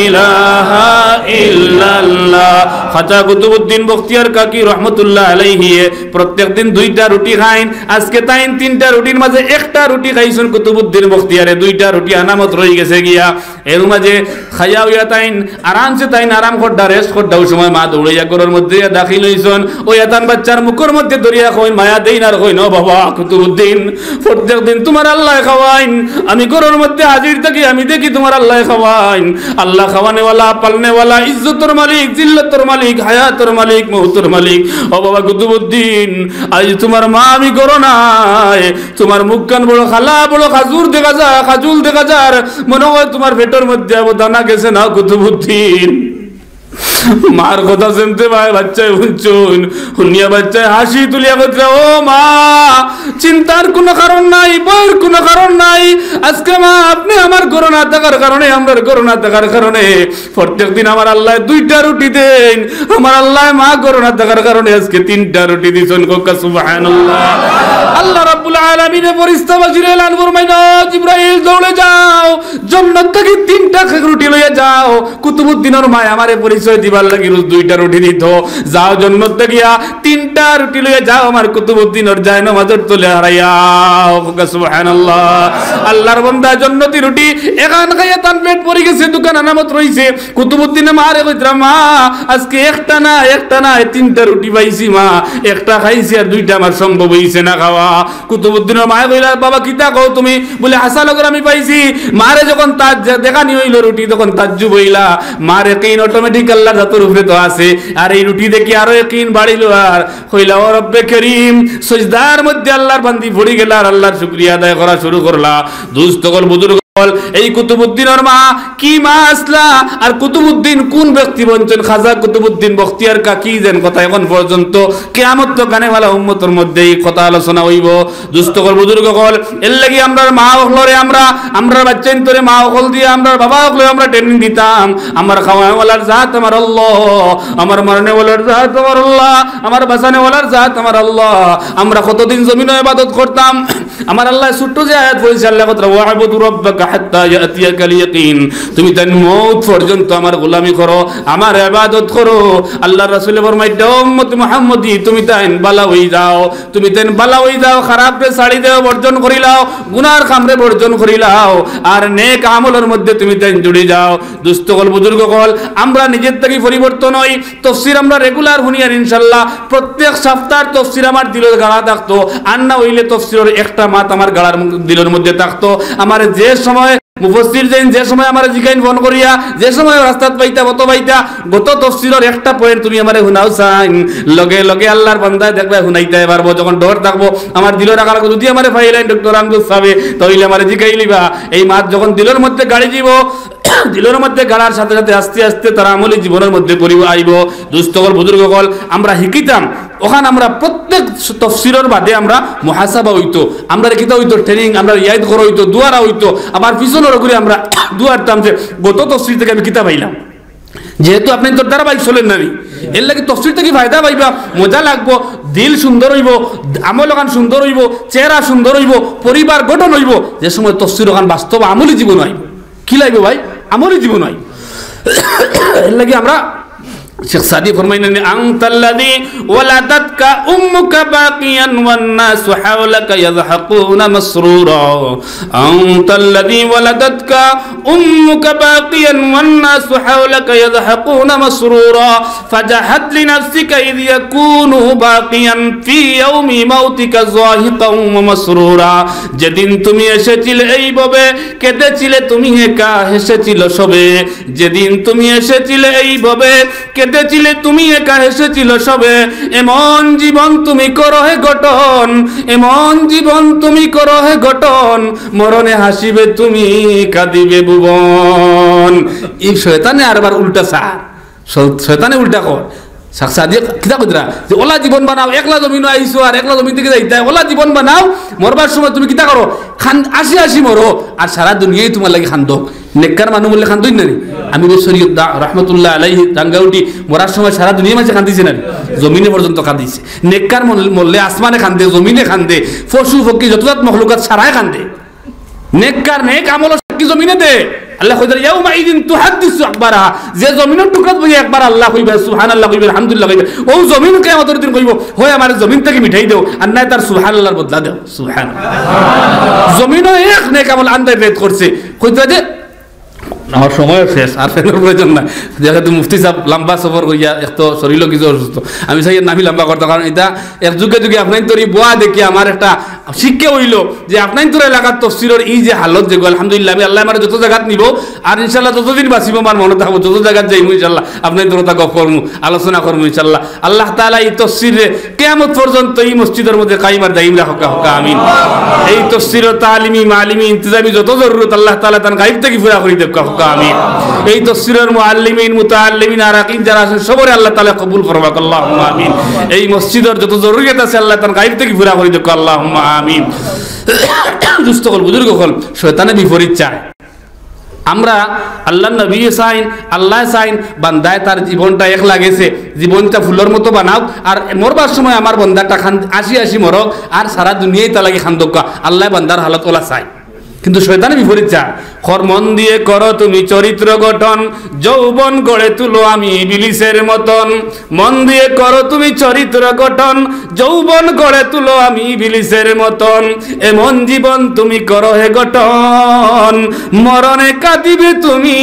ইলাহা ইল্লাল্লাহ। খাজা কুতুবউদ্দিন বখতিয়ার কাকি রহমতুল্লাহ আলাইহি প্রত্যেকদিন 2টা রুটি খাইন। আজকে তাইন 3টা রুটির মাঝে একটা রুটি খাইছেন কুতুবউদ্দিন বখতিয়ারে, 2টা রুটি আনামত রয়ে গেছে গিয়া। এর মাঝে খাইয়া হইয়া তাইন আরামসে তাইন আরাম করডা রেস্ট করডা। ওই সময় মা দৌড়াইয়া ঘরের মধ্যে দাখিল হইছেন। ওই এতান বাচ্চার মুখের মধ্যে ধরিয়া কই মায়া দেই না কই ন বাবা কুতুবউদ্দিন, প্রত্যেকদিন তোমার আল্লাহ খাওয়াইন, আমি ঘরের মধ্যে হাজির থাকি, আমি দেখি তোমার আল্লাহ খাওয়াইন। আল্লাহ খাওয়ানেওয়ালা, পালনেওয়ালা, ইজ্জতের মালিক, জিল্লতের মালিক, হায়াতের মালিক, মৌতের মালিক। ও বাবা কুতুবউদ্দিন, আজ তোমার মা আমি করো নাই, তোমার মুখখান বড় খালা, বড় খাজুর দেখা যা, খাজুল দেখা যার, মনে হয় তোমার পেটের মধ্যে দানা গেছে না কুতুবউদ্দিন। মার কথা শুনতে ভাই বাচ্চায় শুনছুন, শুনিয়া বাচ্চায় হাসি তুলিয়া বলছে ও মা, চিন্তার কোনো কারণ নাই, বইয়ের কোনো কারণ নাই। আজকে মা আপনি আমার করোনা থাকার কারণে, আমরা করোনা থাকার কারণে প্রত্যেকদিন আমার আল্লাহ 2টা রুটি দেন, আমার আল্লাহ মা করোনা থাকার কারণে আজকে 3টা রুটি দিছেন। কোকা সুবহানাল্লাহ। আল্লাহ রাব্বুল আলামিনের ফেরেশতা বাজিরে এলান ফরমাইল, জিবরাইল দৌড়ে যাও, জান্নাত থেকে 3টা রুটি লইয়া যাও। কুতুবউদ্দিনের মা আমারে পরিচয় দিবার লাগি রোজ 2টা রুটি দিত। যাও জান্নাত থেকে গিয়া 3টা রুটি লইয়া যাও, আমার কুতুবউদ্দিনের যায় নামাজের তলে হারাইয়াও। কোকা সুবহানাল্লাহ। আল্লাহর বান্দা জান্নাতি রুটি এখান খাইয়া তান পেট পড়ে গেছে, দোকান আনামত রইছে। কুতুবউদ্দিনে মারে কইতরা মা আজকে একটা না 3টা রুটি পাইছি মা, একটা খাইছি আর 2টা আমার সম্ভব হইছে না খাওয়া। কুতুবউদ্দিনের মায়ে কইলা বাবা কিতা কও তুমি? বলে হাসালগর আমি পাইছি। মারে যখন তাজ দেখানি হইল রুটি তখন তাজ্জুব হইলা। মারে কিন অটোমেটিক আল্লাহ জাতুর উপরে তো আছে, আর এই রুটি দেখি আরো কিন বাড়িল। আর কইলা ও রব্বে করিম, সিজদার মধ্যে আল্লাহর বান্দি পড়ে গেল আর আল্লাহর শুকরিয়া আদায় করা শুরু করলা। দুস্থ কল বুজুর্গ এই কুতুবউদ্দিনের মা কি মা আসলা, আর কুতুবউদ্দিন কোন ব্যক্তি বঞ্চন? খাজা কুতুবউদ্দিন বখতিয়ার কাকি যেন কথা এখন পর্যন্ত কিয়ামত তো গানেওয়ালা উম্মতের মধ্যে এই কথা আলোচনা হইব। দুস্থ কল বুজুর্গ কল এর লাগি আমরা মা হলরে আমরা বাচ্চাইন তোরে মা হল দিয়ে আমরা বাবা হলে আমরা ট্রেনিং দিতাম। আমার খাওয়াওয়ালার জাত আমার আল্লাহ, আমার মারনেওয়ালার জাত আমার আল্লাহ, আমার বাঁচানেওয়ালার জাত আমার আল্লাহ। আমরা কতদিন জমিনে ইবাদত করতাম, আমার আল্লাহ ছোট্ট যে আয়াত বলছে আল্লাহ কথা ওয়াবুদু রাব্বাকা হাত্তা ইয়াতিয়াকাল ইয়াকিন, তুমি তাই মওত পর্যন্ত আমার গোলামি করো, আমার ইবাদত করো। আল্লাহর রাসূল ফরমাইতে উম্মত মুহাম্মদি তুমি তাই বালা হই যাও, তুমি তাই বালা হই যাও, খারাপ রে ছাড়ি দাও, বর্জন করি লাও, গুনার কামরে বর্জন করি লাও, আর নেক আমলের মধ্যে তুমি তাই জুড়ে যাও। দুস্থ কল বুজুর্গ কল আমরা নিজের থেকে পরিবর্তন হই। তাফসীর আমরা রেগুলার শুনি আর ইনশাআল্লাহ প্রত্যেক সপ্তাহের তাফসীর আমার দিলের গাড়া থাকতো, আর না হইলে তাফসীরের একটা মাত আমার গাড়ার দিলের মধ্যে থাকতো। আমার যে সময় মুফাসসির যে সময় আমার জিগাইন ফোন করিয়া যে সময় রাস্তাত পাইতা বত পাইতা গত তাফসীরের একটা পয়েন্ট তুমি আমারে শুনাও চাই, লগে লগে আল্লাহর বান্দা দেখবে শুনাইতে পারবো। যখন ডর থাকবো আমার দিলের আকার যদি আমারে ফাইলাইন ডক্টর আমজদ সাহেব তাইলে আমারে জিগাইলিবা। এই মাত যখন দিলের মধ্যে গাড়ি দিব, দিলের মধ্যে গাড়ার সাথে সাথে আস্তে আস্তে তার আমলি জীবনের মধ্যে আইব। দুস্থকল বুজুর্গকল আমরা শিখিতাম, ওখানে আমরা প্রত্যেক তাফসীরের বাদে আমরা মুহাসাবা হইতো, আমরা কিতা হইতো ট্রেনিং, আমরা ইয়াদ করা হইতো, দুয়ারা হইতো। আবার পিছনের করে আমরা দুয়ারতাম যে গত তাফসীর থেকে আমি কিতা পাইলাম। যেহেতু আপনি তোর দ্বারা বাইক চলেন না, এর লাগে তাফসীর থেকে ফায়দা পাইবা, মজা লাগবো, দিল সুন্দর হইব, আমল ওখান সুন্দর হইব, চেহারা সুন্দর হইব, পরিবার গঠন হইব। যে সময় তাফসীর ওখান বাস্তব আমলি জীবন হইব, কি লাগবে ভাই? আমলি জীবন হয়। এর লাগে আমরা শেখ সাদি ফরমাইলেন আনতাল্লাযী ওয়ালাদাতকা উম্মুকা বাকিয়ান ওয়ান নাসু হাওলাকা ইয়াযহাকুনা মাসরুরা, আনতাল্লাযী ওয়ালাদাতকা উম্মুকা বাকিয়ান ওয়ান নাসু হাওলাকা ইয়াযহাকুনা মাসরুরা ফাজাহাদ লিনাফসিকা ইয ইয়াকুনু বাকিয়ান ফি ইয়াউমি মাউতিকা যাহিকান ওয়া মাসরুরা। যেদিন তুমি এসেছিলে এইভাবে কেঁদেছিলে তুমি একা, হেসেছিলে সবে। যেদিন তুমি এসেছিলে এইভাবে কেঁদেছিলে তুমি একা, হেসেছিল সবে। এমন জীবন তুমি করো হে গঠন, এমন জীবন তুমি করো হে গঠন, মরণে হাসিবে তুমি কাঁদিবে ভুবন। এই শয়তানে আরবার উল্টা সার, শয়তানে উল্টা কর। সাকসাদি কিতা কইরা যে ওলা জীবন বানাও, একলা জমিন আইছো আর একলা জমিন থেকে যাইতা, ওলা জীবন বানাও, মরবার সময় তুমি কিতা করো খান আসি আসি মরো, আর সারা দুনিয়ায় তোমার লাগে খান্দ। নেককার মানুষ বললে খান্দই না। আমি শরীয়ত রহমতুল্লাহ আলাইহি টাঙ্গাউটি মরার সময় সারা দুনিয়া মাঝে কান্দিছে না, জমিনে পর্যন্ত কান্দিছে। নেককার মরলে আসমানে কান্দে, জমিনে কান্দে, পশু পক্ষী যতজাত মখলুকাত সারাই কান্দে। নেককার নেক আমল কি জমিনে দে, আল্লাহ কইরা ইয়াউমা ইদিন তুহাদ্দিসু আখবারাহা, যে জমিনের টুকরাত বই একবার আল্লাহ কইবে, সুবহানাল্লাহ কইবে, আলহামদুলিল্লাহ কইবে, ও জমিন কিয়ামতের দিন কইব হয় আমার জমিন থেকে মিঠাই দাও, আর নাই তার সুবহানাল্লাহর বদলা দাও। সুবহানাল্লাহ, জমিনও এক নেক আমল আন্দাজ রেট করছে। কইতা যে আমার সময় শেষ, আর ফেরার প্রয়োজন না, যেহেতু মুফতি সাহেব লম্বা সফর করিয়া একটু শরীর কিছু অসুস্থ, আমি চাই নামি লম্বা করতে, কারণ এটা এক যুগে যুগে আপনার তোর বোয়া দেখি আমার একটা শিক্ষা হইল যে আপনার তোর এলাকার তফসিরের এই যে হালত যে আলহামদুলিল্লাহ আমি আল্লাহ আমার যত জায়গাত নিব, আর ইনশাল্লাহ যতদিন বাঁচিব আমার মনে থাকবো, যত জায়গাত যাইমু ইনশাল্লাহ আপনার তোর গপ করমু, আলোচনা করমু ইনশাল্লাহ। আল্লাহ তাআলা এই তফসিরে কিয়ামত পর্যন্ত এই মসজিদের মধ্যে কায়েম আর দাইম রাখা হোক, আমিন। এই তফসিরের তালিমি মালিমি ইন্তজামি যত জরুরত আল্লাহ তাআলা তার গায়ব থেকে পুরা করে দেখ হোক, আমিন। এই তফসিরের মুআল্লিমিন মুতাআল্লিমিন আরাকিন যারা আছেন সবরে আল্লাহ তাআলা কবুল ফরমাক, আল্লাহুম্মা আমিন। এই মসজিদের যত জরুরিয়ত আছে আল্লাহ তার গায়ব থেকে পুরা করে দেখ, আল্লাহুম্মা আমিন। দুষ্ট হল বুজুর্গ হল শয়তানে বিপরীত চায়। আমরা আল্লাহ নবী চাইন, আল্লাহ চাইন বান্দায় তার জীবনটা এক লাগেছে, জীবনটা ফুলের মতো বানাও, আর মরবার সময় আমার বান্দাটা আসি আসি মরক, আর সারা দুনিয়ায় তা লাগে খান্দকা, আল্লাহ বান্দার হালত ওলা চাই। কিন্তু শয়তানে বিপরীত চায়, খর মন দিয়ে করো তুমি চরিত্র গঠন, যৌবন গড়ে তুলো আমি ইবলিসের মতন। মন দিয়ে করো তুমি চরিত্র গঠন, যৌবন গড়ে তুলো আমি ইবলিসের মতন। এমন জীবন তুমি করো হে গঠন, মরণে কাঁদিবে তুমি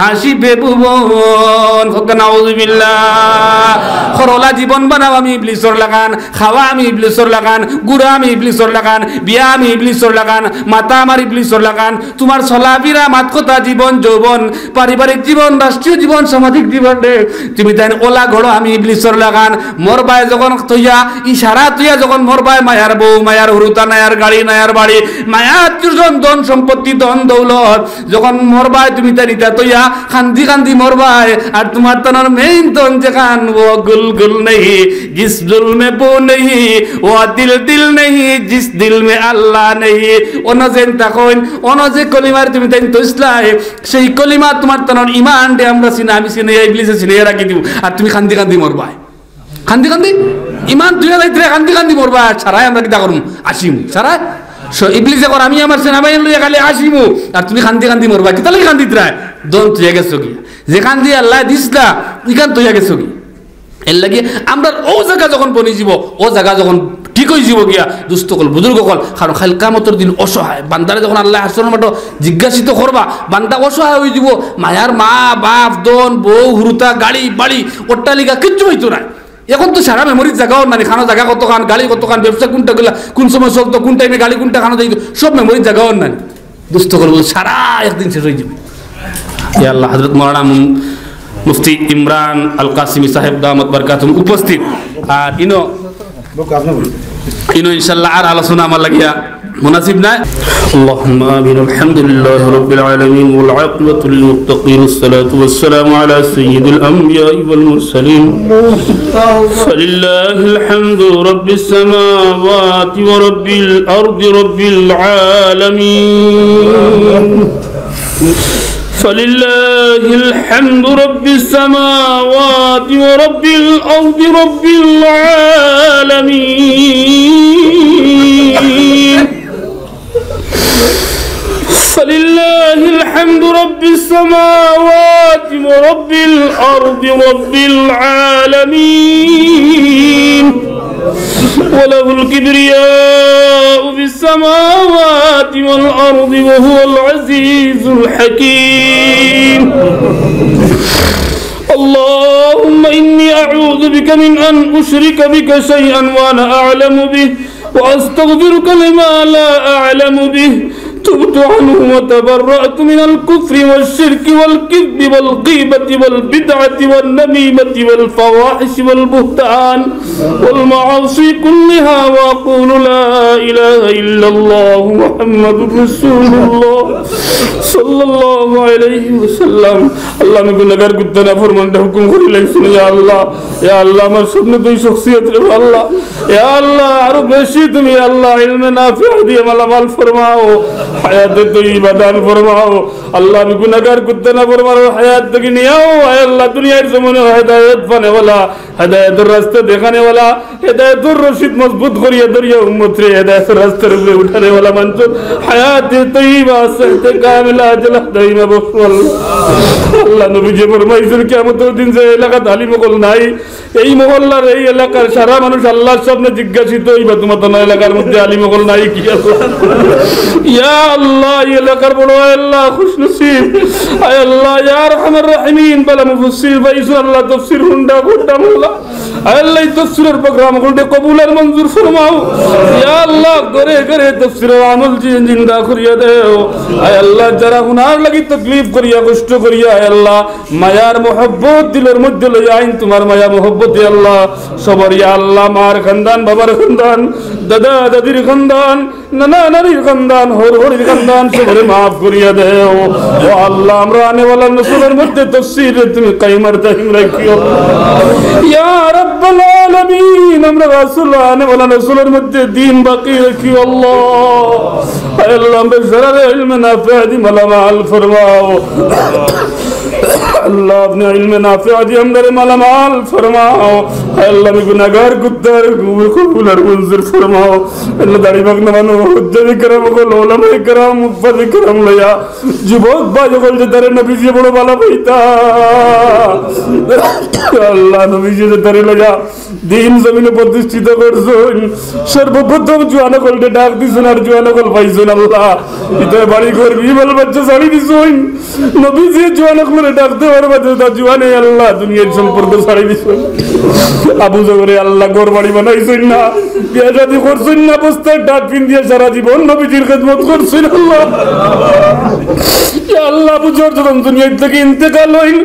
হাসিবে ভুবন। নাউযুবিল্লাহ, খরলা জীবন বানাও আমি ইবলিসর লাগান, খাওয়া আমি ইবলিসর লাগান, গুড়া আমি ইবলিসর লাগান, বিয়া আমি ইবলিসর লাগান, মাতা আমার ইবলিসর লাগান। তোমার চলাফেরা মাত কথা জীবন যৌবন পারিবারিক জীবন রাষ্ট্রীয় জীবন সামাজিক জীবন রে তুমি তাই ওলা ঘড়ো আমি ইবলিসর লাগান। মোর বাই যখন তৈয়া ইশারা তুইয়া যখন মোর বাই মায়ার বউ মায়ার হুরুতা নায়ার গাড়ি নায়ার বাড়ি মায়ার চুজন ধন সম্পত্তি ধন দৌলত যখন মোর বাই তুমি তাই নিতা তৈয়া কান্দি কান্দি মোর বাই, আর তোমার তানোর মেইন ধন যেখান ও গুল গুল নেই জিস দিল মে বো নেই, ও দিল দিল নেই জিস দিল মে আল্লাহ নেই। অনজেন তাকইন অনজে কলিমার তুমি তাই তইসলাই, সেই কলিমা তোমার তানোর ইমান দে আমরা চিনা আমি চিনে ইবলিসে চিনে রাখি দিব, আর তুমি কান্দি কান্দি মোর বাই কান্দি কান্দি ইমান তুই যাইতে কান্দি কান্দি মোর বাই ছাড়াই আমরা কিটা করুম আসিম ছাড়াই ইবলিসে কর আমি আমার সেনাবাহিনী লইয়া খালি আসিমু, আর তুমি কান্দি কান্দি মোর বাই কিতা লাগি কান্দিত রায় দন তুই গেছো কি যেখান দিয়ে আল্লাহ দিসলা ইখান তুই গেছো কি। এর লাগে আমরা ও জায়গা যখন বনি যাব ও জায়গা যখন ঠিক হয়ে যাব গিয়া দুস্থ কল বুজুর্গ কল, কারণ খালি কামতর দিন অসহায় বান্দারে যখন আল্লাহ হাসর মাটো জিজ্ঞাসিত করবা বান্দা অসহায় হয়ে যাব, মায়ার মা বাপ দন বউ হুরুতা গাড়ি বাড়ি অট্টালিকা কিচ্ছু হইতো না। এখন তো সারা মেমোরির জায়গাও না, খানো জায়গা কত খান গাড়ি কত খান ব্যবসা কোনটা গেলা কোন সময় চলতো কোন টাইমে গাড়ি কোনটা খানো যাইতো সব মেমোরির জায়গাও না। দুস্থ করবো সারা একদিন শেষ হয়ে যাবে। আল্লাহ হযরত মাওলানা মুফতি ইমরান আল কাসিমি সাহেব দামাত বরকাতুম উপস্থিত, আর ইনো ইনশাআল্লাহ আর আলোচনা আমার লাগিয়া মুনাসিব নাই। আল্লাহুম্মা আমিন। আলহামদুলিল্লাহি রাব্বিল আলামিন ওয়াল আকিবাতু লিল মুত্তাকিন ওয়াসসালাতু ওয়াসসালামু আলা সাইয়্যিদিল আমবিয়াই ওয়াল মুরসালিন ফালিল্লাহিল হামদু রাব্বিস সামাওয়াতি ওয়া রাব্বিল আরদি রাব্বিল আলামিন فلله الحمد رب السماوات ورب الأرض رب العالمين فلله الحمد رب السماوات ورب الأرض رب العالمين وله الكبرياء في السماوات والأرض وهو العزيز الحكيم اللهم إني أعوذ بك من أن أشرك بك شيئا وأنا أعلم به وأستغفرك لما لا أعلم به تبت عنه وتبرأت من الكفر والشرك والكذب والغيبة والبدعة والنميمة والفواحش والبهتان والمعاصي كلها وأقول لا إله إلا الله محمد رسول الله صلى الله عليه وسلم الله میں گناہگار گدنا فرمانده حکم کری لیسن یا اللہ আমার স্বপ্ন তুই শখসিয়ত রে আল্লাহ یا اللہ عرب رشید میں اللہ علم نافع دی عمل عمل فرماؤ হায়াতে তৈয়বা দান ফরমাও আল্লাহ আমি গুনাহগার করতে না ফরমাও হায়াত থেকে নিয়াও আল্লাহ দুনিয়ার জমিনে হেদায়েত পানেওয়ালা হেদায়েতের রাস্তা দেখানেওয়ালা হেদায়েতের রশিদ মজবুত করিয়া ধরিয়া উম্মত রে হেদায়েতের রাস্তার উপরে উঠানেওয়ালা মানুষ হায়াতে তৈয়বা সাহতে কামিলা আজলা দাইমা বসল আল্লাহ নবী যে ফরমাইছেন কিয়ামতের দিন যে এলাকাত আলী মোগল নাই এই মহল্লার এই এলাকার সারা মানুষ আল্লাহর সামনে জিজ্ঞাসিত হইবা তোমার তো এলাকার মধ্যে আলী মোগল নাই কি আল্লাহ ইয়া আল্লাহ এই এলাকার বড় আল্লাহ খুশনসিব আয় আল্লাহ ইয়া আরহামার রাহিমিন বলা মুফাসসির বাইসু আল্লাহ তাফসীর হুন্ডা গোটা আল্লাহ আয় আল্লাহ তাফসীরের প্রোগ্রাম গুলো কবুল আর মঞ্জুর ফরমাও ইয়া আল্লাহ করে করে তাফসীরের আমল জিন্দা করিয়া দাও আয় আল্লাহ যারা গুনার লাগি তকলিফ করিয়া কষ্ট করিয়া আয় আল্লাহ মায়ার মোহব্বত দিলের মধ্যে লইয়া আইন তোমার মায়া মোহব্বত ইয়া আল্লাহ সবার ইয়া আল্লাহ মার খানদান বাবার খানদান দাদা দাদির খানদান নানা নানির খানদান হর হরির খানদান সবরে মাফ করিয়া দাও ও আল্লাহ আমরা আনে ওয়ালা নসলের মধ্যে তাফসীর তুমি কায়মার তাহিম রাখিও ইয়া রাব্বাল আলামিন আমরা রাসূল আনে ওয়ালা নসলের মধ্যে দ্বীন বাকি রাখিও আল্লাহ আয় আল্লাহ আমরা যারা ইলম নাফি দি মালামাল ফরমাও अल्लाह अपने इल्म नाफिआ दी हमरे मालामाल फरमाओ अल्लाह में गुनाहगार गुद्दार कबूल और मंजूर फरमाओ अल्लाह दाढ़ी बाग नमानो हुज्जत करम को उलमा करम मुफत करम लिया যুবক বাজে বলতে তারে নবীজি বড় ভালো পাইতা আল্লাহ নবীজি তারে লাগা দিন জমিনে প্রতিষ্ঠিত করছেন সর্বপ্রথম জোয়ানা কলতে ডাক দিছেন আর জোয়ানা কল পাইছেন আল্লাহ ইতে বাড়ি ঘর বিবল বাচ্চা ছাড়ি দিছেন নবীজি জোয়ানা কলরে ডাকতে পারবে তা জোয়ানে আল্লাহ দুনিয়ার সম্পর্ক ছাড়ি দিছেন আবু জবরে আল্লাহ ঘর বাড়ি বানাইছেন না বিয়া শাদী করছেন না বস্তায় ডাক পিন দিয়ে সারা জীবন নবীজির খেদমত করছেন আল্লাহ ইয়া আল্লাহ আবু জর যখন দুনিয়া থেকে ইন্তেকাল হইল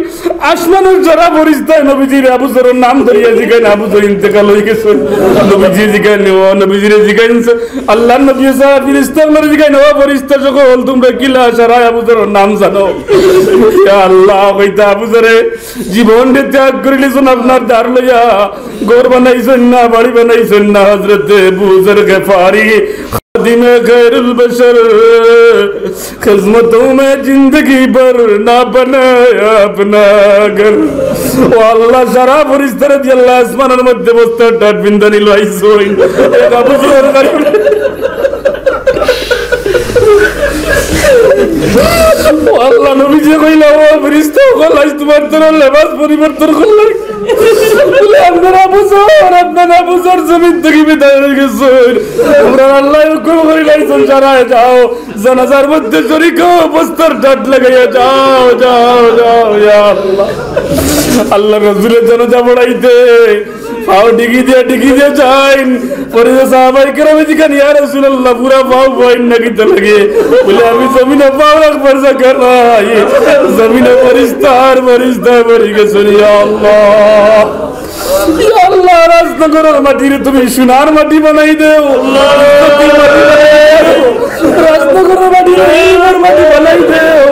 আসমানের যারা ফেরেশতা নবীজির আবু জরের নাম ধরিয়া জিগান আবু জর ইন্তেকাল হই গেছে নবীজি জিগান ও নবীজির জিগান আল্লাহর নবী সাহেব ফেরেশতার জিগান ও ফেরেশতা সকল তোমরা কিলা সারা আবু জরের নাম জানো ইয়া আল্লাহ কইতা আবু জরে জীবন ত্যাগ করিলেছেন আপনার দার লইয়া ঘর বানাইছেন না বাড়ি বানাইছেন না হযরত আবু জর গফারি खादिम खैरुल बशर खिदमतों में जिंदगी भर ना बनाया अपना घर ओ अल्लाह शरा फरिश्ता रजी अल्लाह आसमाনের মধ্যে বসতে ডাট বিন্দানি লইছই এক আবু জর ও আল্লাহ নবীজি কইলা ও ফরিস্তা কলাই তোমার তোর লেবাস পরিবর্তন করলাই বলে আপনারা আবু জর জমিন থেকে বিদায় হয়ে গেছেন আমরা আল্লাহ হুকুম করে লাইছেন যারায় যাও জানাজার মধ্যে শরীক বস্তার ডাট লাগাইয়া যাও যাও যাও ইয়া আল্লাহ আল্লাহ রাসূলের জানাজা পড়াইতে পাও ডিগি দিয়ে যাইন পরে সাহাবায়ে কেরাম জিজ্ঞাসা ইয়া রাসূলুল্লাহ পুরা পাও বইন নাকি তো লাগে বলে আমি জমিনে পাও রাখবার জায়গা নাই জমিনে ফেরেশতা ভরে গেছে ইয়া আল্লাহ ইয়া আল্লাহ রাজনগরের মাটির তুমি সোনার মাটি বানাই দেও রাজনগরের মাটির এইবার মাটি বানাই দেও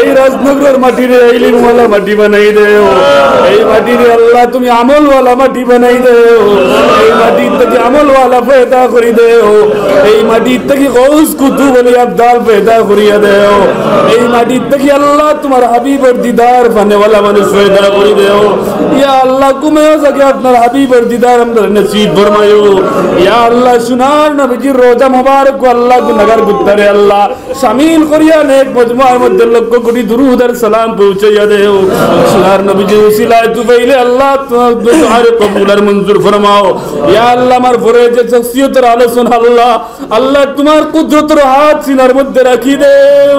এই রাজনগরের মাটির ইলম ওয়ালা মাটি বানাই দেও এই মাটির আল্লাহ তুমি আমল ওয়ালা মাটি বানাই দেও এই মাটি থেকে আমল ওয়ালা पैदा করি দেও এই মাটি থেকে গৌস কুতুব ওলি আবদাল पैदा করিয়া দেও এই মাটি থেকে আল্লাহ তোমার হাবিবের দিদার পানে ওয়ালা মানুষ पैदा করি দেও ইয়া আল্লাহ কুমে সকে আপনার হাবিবের দিদার আমাদের নসিব ফরমায়ো ইয়া আল্লাহ সুনার নবীজির রোজা মুবারক কো আল্লাহ গুনাহগার গুত্তারে আল্লাহ শামিল করিয়া নেক মজমার মধ্যে লক্ষ কোটি দুরুদ আর সালাম পৌঁছাইয়া দেও সুনার নবীজি উসিলায় তুবাইলে আল্লাহ তোমার কবুল আর মঞ্জুর ফরমাও ইয়া আল্লাহ আমার ফরজে শখসিয়তের আলোচনা আল্লাহ আল্লাহ তোমার কুদরতের হাত সিনার মধ্যে রাখি দেও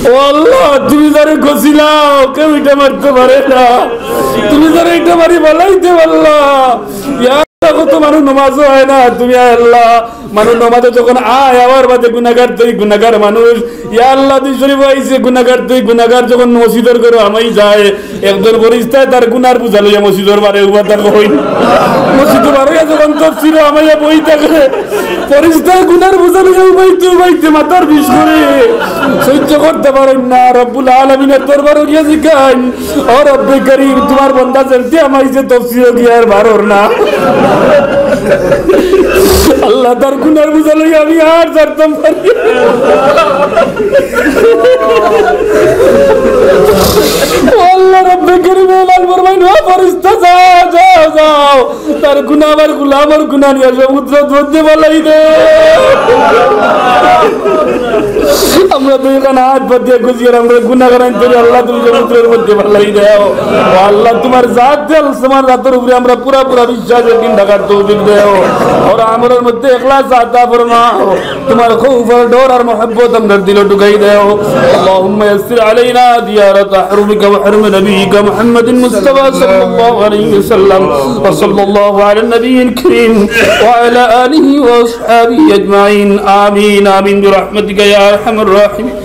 ও আল্লাহ তুমি যারে গছিলাও কেউ এটা মারতে পারে না তুমি যারে এটা মারি বলাইতে আল্লাহ ইয়া আল্লাহ কত মানুষ নামাজ হয় না তুমি আল্লাহ মানুষ নামাজে যখন আয় আবার বাদে গুনাহগার তুই গুনাহগার মানুষ ইয়া আল্লাহ তুই শরীফ আইছে গুনাহগার তুই গুনাহগার যখন মসজিদের করে আমাই যায় একজন ফেরেশতা তার গুনার বুঝা লইয়া মসজিদের বারে উবা তার কই মসজিদ বারে যখন তাফসীর আমাইয়া বই থাকে ফেরেশতা গুনার বোঝা নিয়ে উবাইতে মাথার বিষ করে সহ্য করতে পারেন না। রব্বুল আলামিনের দরবারে গিয়ে জিজ্ঞাসা, ও রব্বে করিম, তোমার বান্দা জলদি আমাইছে তাফসীর গিয়ার বারর না। আল্লাহ তার গুনার বোঝা লইয়া আমি আর ছাড়তাম পারি। আল্লাহ রব্বে করিম এলান ফরমাইন, ও ফেরেশতা যাও তার গুনাহ আমার গোলামের গুনাহ নিয়ে সমুদ্র মধ্যে বলাই দে। আমরা তো এখানে হাত পাতিয়ে খুঁজি আর আমরা গুনাহ করাই তোরে আল্লাহ তুমি সমুদ্রের মধ্যে বলাই দাও। ও আল্লাহ তোমার জাত দেল তোমার জাতের উপরে আমরা পুরা বিশ্বাস একদিন ঢাকার তৌফিক দাও और আমরার মধ্যে ইখলাস আতা ফরমাও। তোমার খৌফ আর ডর আর মোহাব্বত আমরা দিলে ঢুকাই দাও। আল্লাহুম্মা ইয়াসসির আলাইনা জিয়ারাত হরমিকা ওয়া হরম নবিয়িকা মুহাম্মাদিন মুস্তাফা সাল্লাল্লাহু আলাইহি ওয়াসাল্লাম ওয়া সাল্লাল্লাহু আলা নবিয়িল কারীম ওয়া আলা আলিহি ওয়া আসহাবিহি আজমাইন। আমিন আমিন বিরহমাতিকা ইয়া আরহামার রাহিমিন।